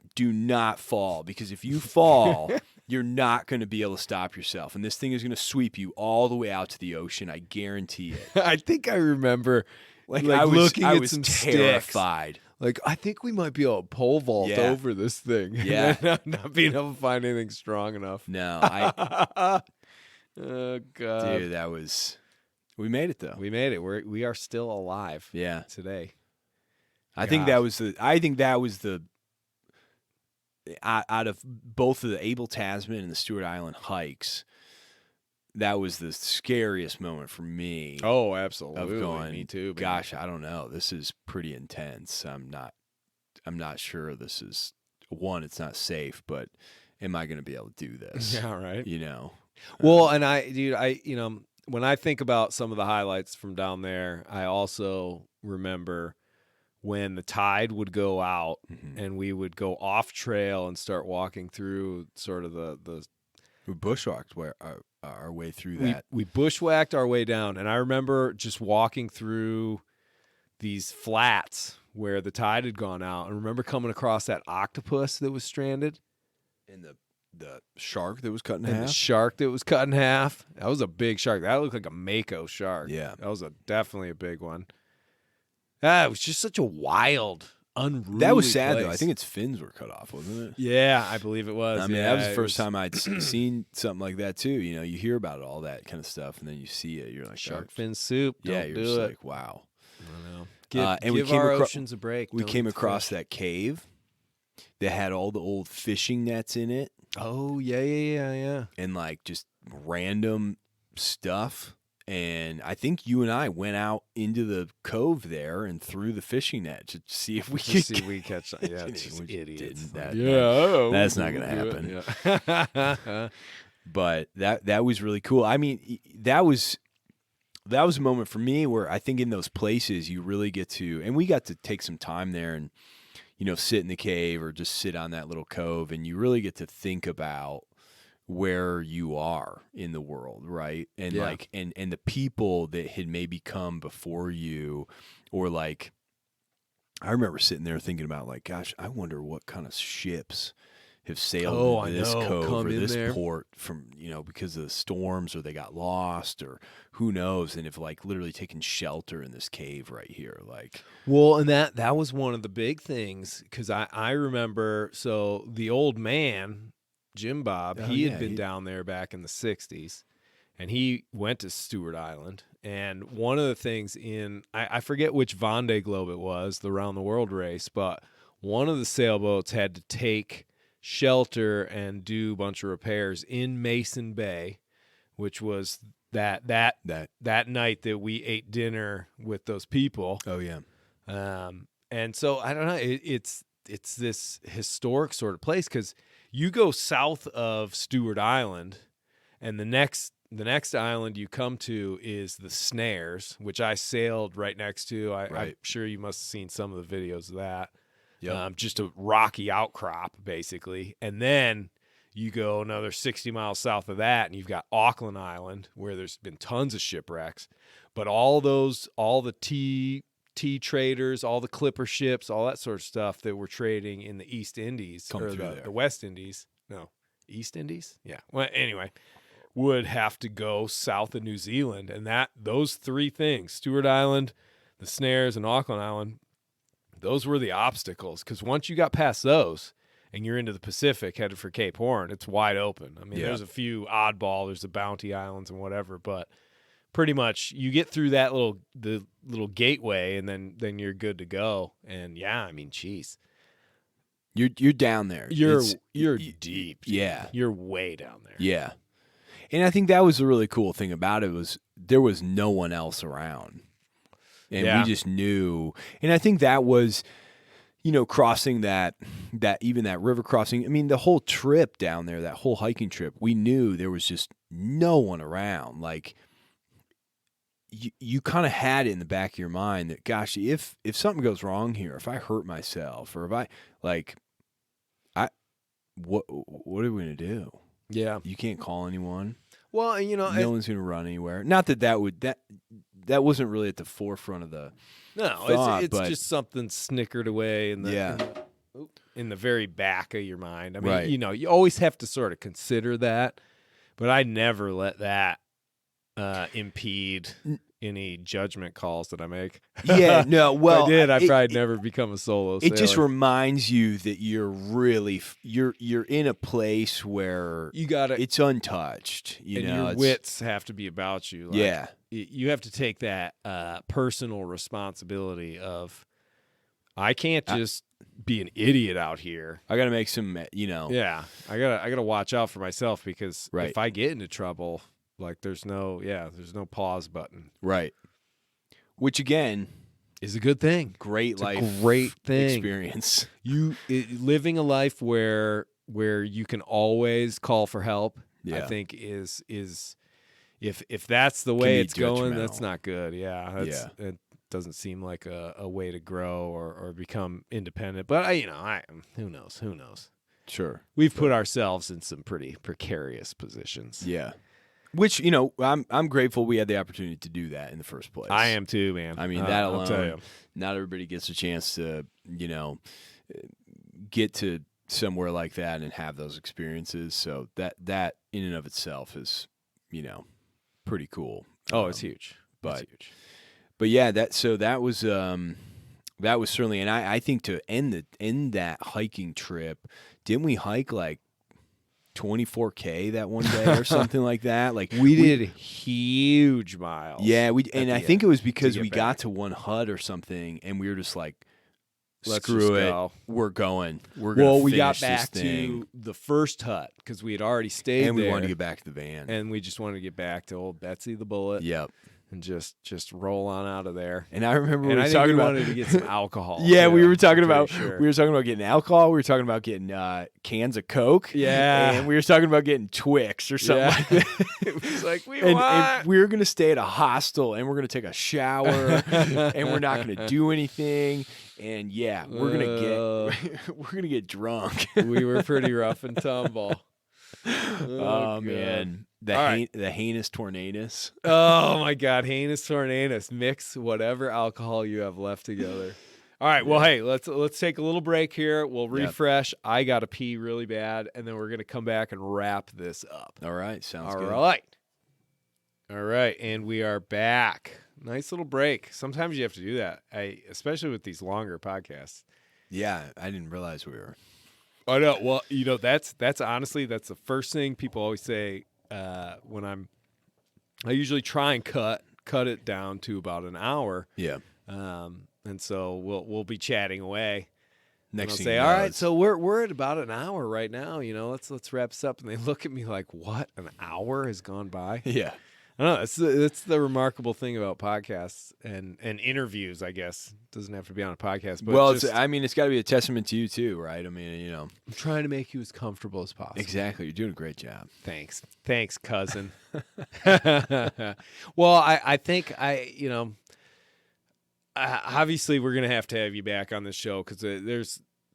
fall, because if you fall, you're not going to be able to stop yourself. And this thing is going to sweep you all the way out to the ocean. I guarantee it. I think I remember I was looking I at was some terrified. sticks. Like, I think we might be able to pole vault Yeah. over this thing. Yeah. Not being able to find anything strong enough. No, Oh, God. dude, we made it though. We made it. We are still alive Yeah. today. I think that was the out of both of the Abel Tasman and the Stewart Island hikes, that was the scariest moment for me. Oh, absolutely. Of going, Me too. man. gosh, I don't know. This is pretty intense. I'm not sure this is one, it's not safe, but am I going to be able to do this? Yeah, right. You know. Well, and when I think about some of the highlights from down there, I also remember when the tide would go out and we would go off trail and start walking through sort of the we bushwhacked our way through that. we bushwhacked our way down, and I remember just walking through these flats where the tide had gone out. I remember coming across that octopus that was stranded. And the shark that was cut in And half. the shark that was cut in half. That was a big shark. That looked like a mako shark. Yeah. That was definitely a big one. It was just such a wild, unruly That was sad though. place. I think its fins were cut off, wasn't it? Yeah, I believe it was. I mean, Yeah, that was the it first time I'd seen something like that too. You know, you hear about all that kind of stuff, and then you see it. You're like, Shark oh, fin soup. yeah, Don't you're do just it. like, wow. I know. And we give came our acro- oceans a break. We Don't came eat the across fish. that cave that had all the old fishing nets in it, Oh yeah. and like just random stuff. And I think you and I went out into the cove there and threw the fishing net to see if we To could see if we catch some. Yeah, We just just idiots. didn't. That's not gonna happen. happen. Yeah. But that was really cool. I mean, that was a moment for me where I think in those places you really get to, and we got to take some time there and, sit in the cave or just sit on that little cove, and you really get to think about where you are in the world, right? And Yeah. like, and the people that had maybe come before you, or like, I remember sitting there thinking about like, gosh, I wonder what kind of ships have sailed into this cove come or in this there. port from, because of the storms, or they got lost, or who knows, and have like literally taken shelter in this cave right here. Like, Well, and that was one of the big things, because I remember, so the old man, Jim Bob, Oh, he yeah, had been down there back in the 60s, and he went to Stewart Island. And one of the things I forget which Vendée Globe it was, the round the world race, but one of the sailboats had to take shelter and do a bunch of repairs in Mason Bay, which was that night that we ate dinner with those people. Oh yeah. And so I don't know, it's this historic sort of place, because you go south of Stewart Island, and the next island you come to is the Snares, which I sailed right next to. I'm sure you must have seen some of the videos of that. Yep. Just a rocky outcrop, basically. And then you go another 60 miles south of that, and you've got Auckland Island, where there's been tons of shipwrecks. But all the tea traders, all the clipper ships, all that sort of stuff that were trading in the East Indies, come or through there. The West Indies. No, East Indies? Yeah. Well, anyway, would have to go south of New Zealand. And those three things, Stewart Island, the Snares, and Auckland Island, those were the obstacles. Because once you got past those and you're into the Pacific headed for Cape Horn, it's wide open. I mean, there's a few oddball, there's the Bounty Islands and whatever, but pretty much you get through the little gateway, and then you're good to go. And yeah, I mean, geez. You're down there. You're deep. Yeah. You're way down there. Yeah. And I think that was the really cool thing about it, was there was no one else around. And we just knew. And I think that was, crossing that river crossing. I mean, the whole trip down there, that whole hiking trip, we knew there was just no one around. Like, you kind of had it in the back of your mind that, gosh, if something goes wrong here, if I hurt myself, or if what are we going to do? Yeah. You can't call anyone. Well, no one's going to run anywhere. Not that wasn't really at the forefront of the thought, it's just something snickered away in the very back of your mind. I mean, you always have to sort of consider that, but I never let that impede any judgment calls that I make. Yeah, no, well, if I did, I'd probably never become a solo sailor. It just reminds you that you're really you're in a place where it's untouched. Your wits have to be about you. Like, you have to take that personal responsibility of, I can't just be an idiot out here. I got to make some, Yeah, I gotta watch out for myself, because Right. if I get into trouble, like there's no pause button. Right. Which again is a good thing. Great life, great thing. Experience. Living a life where you can always call for help. Yeah. I think is if that's the way it's going, that's not good. Yeah. It doesn't seem like a way to grow or become independent. But who knows? Sure. We've put ourselves in some pretty precarious positions. Yeah. Which, I'm grateful we had the opportunity to do that in the first place. I am too, man. I mean, that alone, I'll tell you. Not everybody gets a chance to, get to somewhere like that and have those experiences. So that in and of itself is, pretty cool. Oh, it's huge. But it's huge. But yeah, that was certainly, and I think to end that hiking trip, didn't we hike like 24K that one day or something like that? Like we did huge miles. Yeah, I think it was because we got to one hut or something, and we were just like, screw it, go. We're going. We're going. Well, we got back to the first hut because we had already stayed and we there, wanted to get back to the van, and we just wanted to get back to old Betsy the Bullet. Yep. And just roll on out of there. And I remember we wanted to get some alcohol. Yeah, too, we were talking about getting alcohol. We were talking about getting cans of Coke. Yeah, and we were talking about getting Twix or something like that. It was like and we were going to stay at a hostel, and we're going to take a shower, and we're not going to do anything. And yeah, we're gonna get drunk. We were pretty rough and tumble. Oh man. The heinous tornadoes. Oh my God, heinous tornadoes. Mix whatever alcohol you have left together. All right, well, hey, let's take a little break here. We'll refresh. Yep. I gotta pee really bad, and then we're gonna come back and wrap this up. All right, sounds good. All right, and we are back. Nice little break. Sometimes you have to do that. Especially with these longer podcasts. Yeah, I didn't realize we were. I know. Well, that's honestly the first thing people always say when I'm I usually try and cut it down to about an hour. Yeah. And so we'll be chatting away. Next I'll thing say, you all know, right, it's- so we're at about an hour right now. Let's wrap this up. And they look at me like, what? An hour has gone by? yeah. I don't know. That's the remarkable thing about podcasts and interviews. I guess it doesn't have to be on a podcast. But Well, just, it's got to be a testament to you too, right? I mean, I'm trying to make you as comfortable as possible. exactly. You're doing a great job. Thanks, cousin. Well, I think obviously we're gonna have to have you back on this show because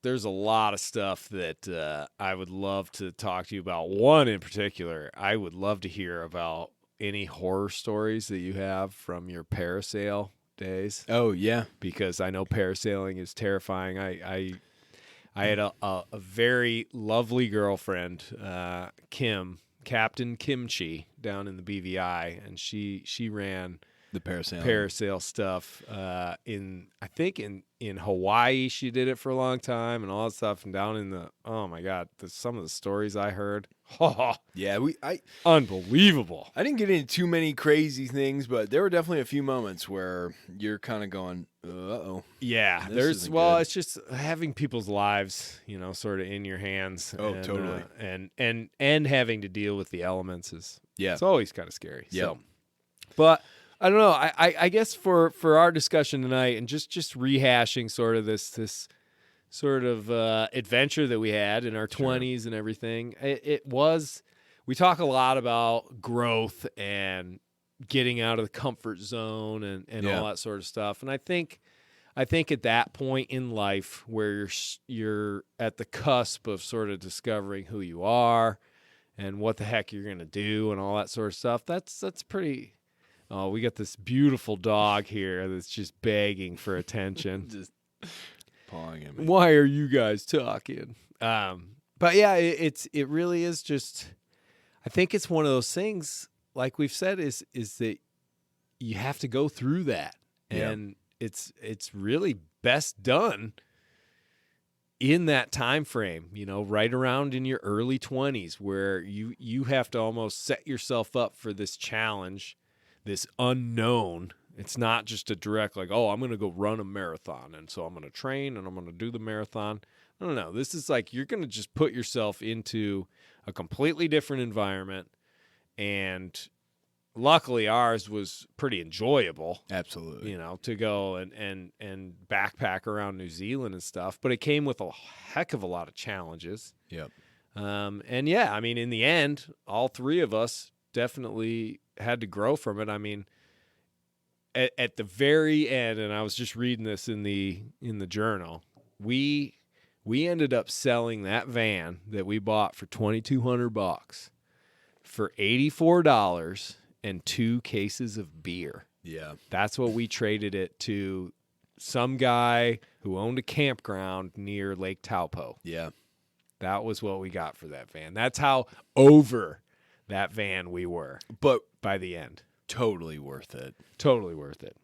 there's a lot of stuff that I would love to talk to you about. One in particular, I would love to hear about any horror stories that you have from your parasail days, Oh yeah. because I know parasailing is terrifying. I had a very lovely girlfriend, Captain Kimchi, down in the BVI, and she ran The parasail. parasail stuff I think in Hawaii. She did it for a long time and all that stuff, and down in the, oh my God, some of the stories I heard, Yeah, unbelievable. I didn't get into too many crazy things, but there were definitely a few moments where you're kind of going, uh-oh. Yeah, This isn't good. it's just having people's lives, sort of in your hands. Oh, and, totally. And having to deal with the elements Yeah. it's always kind of scary. Yep. So, but I don't know. I guess for our discussion tonight and just rehashing sort of this sort of adventure that we had in our 20s and everything, we talk a lot about growth and getting out of the comfort zone and Yeah. all that sort of stuff. And I think at that point in life where you're at the cusp of sort of discovering who you are and what the heck you're going to do and all that sort of stuff, that's pretty. Oh, we got this beautiful dog here that's just begging for attention. Just pawing at me. Why are you guys talking? But yeah, it really is just. I think it's one of those things, like we've said, is that you have to go through that, Yeah. and it's really best done in that time frame, right around in your early 20s, where you have to almost set yourself up for this challenge, this unknown. It's not just a direct like, oh, I'm going to go run a marathon, and so I'm going to train and I'm going to do the marathon. No. This is like you're going to just put yourself into a completely different environment, and luckily ours was pretty enjoyable. Absolutely. To go and backpack around New Zealand and stuff, but it came with a heck of a lot of challenges. Yep. And yeah, I mean, in the end, all three of us definitely had to grow from it. I mean, at the very end, and I was just reading this in the journal, we ended up selling that van that we bought for $2,200 for $84 and 2 cases of beer. Yeah. That's what we traded it to some guy who owned a campground near Lake Taupo. Yeah. That was what we got for that van. That's how over that van we were. But By the end, totally worth it. totally worth it.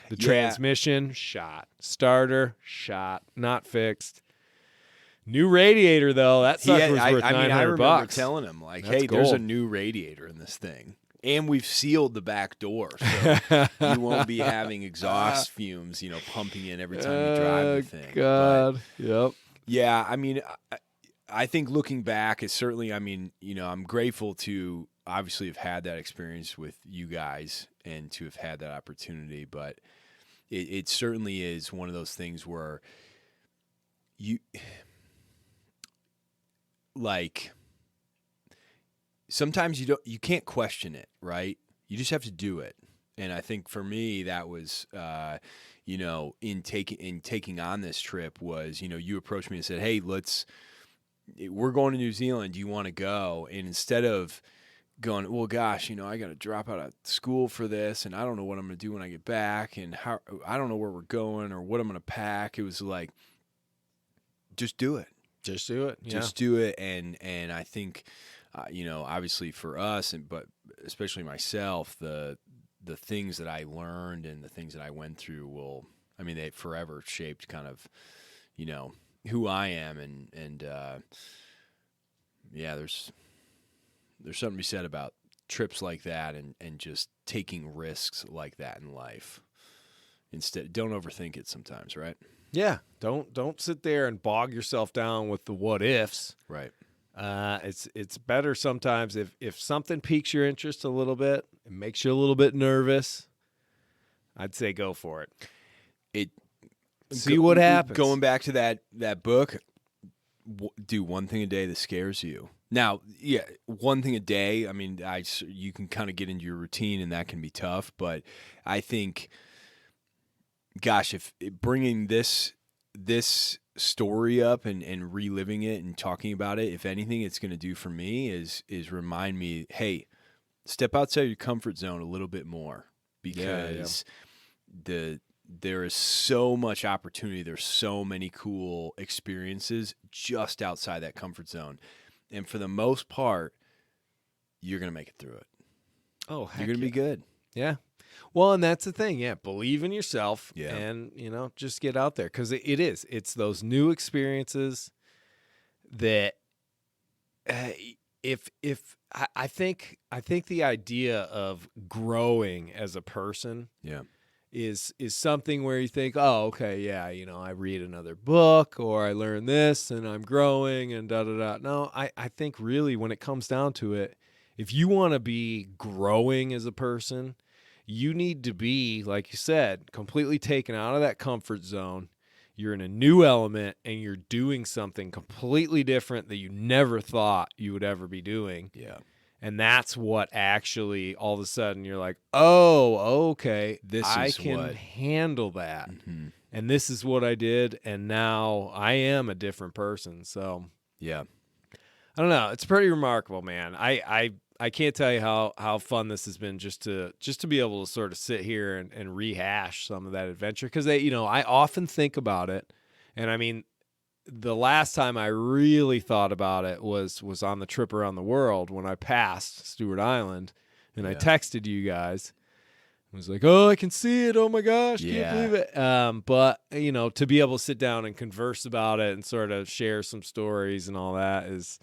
The Yeah. transmission, shot. Starter, shot. Not fixed. New radiator, though. That sucker was worth I $900. remember telling him, like, That's hey, there's a gold. new radiator in this thing. And we've sealed the back door, so you won't be having exhaust fumes, pumping in every time you drive the thing. God. Yep. Yeah, I mean, I think looking back, it's certainly, I mean, I'm grateful to obviously have had that experience with you guys and to have had that opportunity, but it certainly is one of those things where sometimes you can't question it, right? You just have to do it. And I think for me, that was, in taking on this trip was, you approached me and said, hey, we're going to New Zealand. Do you want to go? And instead of going, well, gosh, I got to drop out of school for this, and I don't know what I'm going to do when I get back, and I don't know where we're going or what I'm going to pack. It was like, just do it. Just do it. Yeah. Just do it. And I think, obviously for us, but especially myself, the things that I learned and the things that I went through they forever shaped kind of, who I am. And yeah, there's something to be said about trips like that and just taking risks like that in life. Instead, don't overthink it sometimes, right? Yeah. Don't sit there and bog yourself down with the what ifs. Right. It's better sometimes if something piques your interest a little bit, it makes you a little bit nervous, I'd say go for it. See what happens. Going back to that book, do one thing a day that scares you. Now, yeah, one thing a day. I mean, you can kind of get into your routine, and that can be tough. But I think, gosh, if bringing this story up and reliving it and talking about it, if anything, it's going to do for me is remind me, hey, step outside your comfort zone a little bit more, because there is so much opportunity. There's so many cool experiences just outside that comfort zone. And for the most part, you're going to make it through it. Oh, heck you're going to be good. Yeah. Well, and that's the thing. Yeah. Believe in yourself and, just get out there, because it's those new experiences that I think the idea of growing as a person is something where you think, oh, okay, yeah, I read another book or I learn this and I'm growing and da-da-da. No, I think really when it comes down to it, if you want to be growing as a person, you need to be, like you said, completely taken out of that comfort zone. You're in a new element and you're doing something completely different that you never thought you would ever be doing. Yeah. And that's what actually all of a sudden you're like, oh, okay, I can handle that. Mm-hmm. And this is what I did. And now I am a different person. So, yeah, I don't know. It's pretty remarkable, man. I can't tell you how fun this has been just to be able to sort of sit here and rehash some of that adventure. Because, I often think about it. And I mean, the last time I really thought about it was on the trip around the world when I passed Stewart Island, and I texted you guys. I was like, oh, I can see it. Oh my gosh, can't believe it. But to be able to sit down and converse about it and sort of share some stories and all that is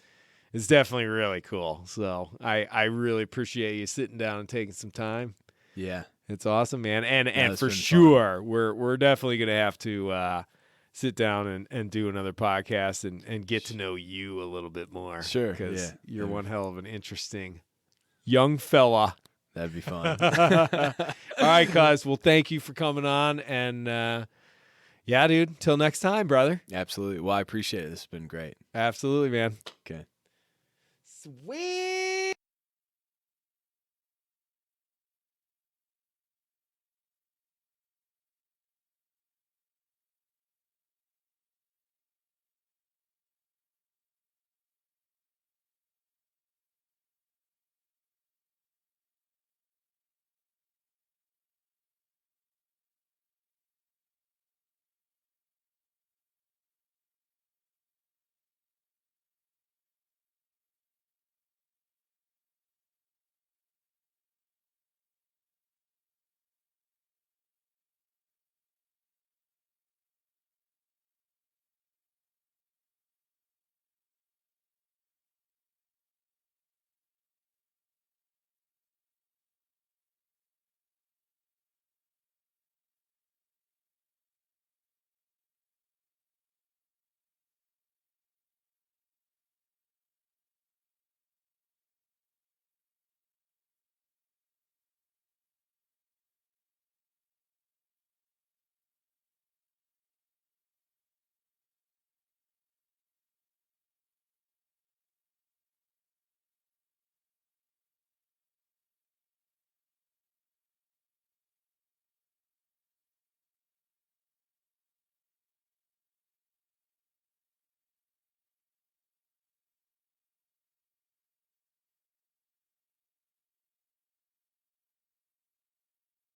definitely really cool. So I really appreciate you sitting down and taking some time. Yeah, it's awesome, man. And for sure, fun. we're definitely gonna have to sit down and do another podcast and get to know you a little bit more. Sure. Because you're one hell of an interesting young fella. That'd be fun. All right, cuz. Well, thank you for coming on. And yeah, dude, till next time, brother. Absolutely. Well, I appreciate it. This has been great. Absolutely, man. Okay. Sweet.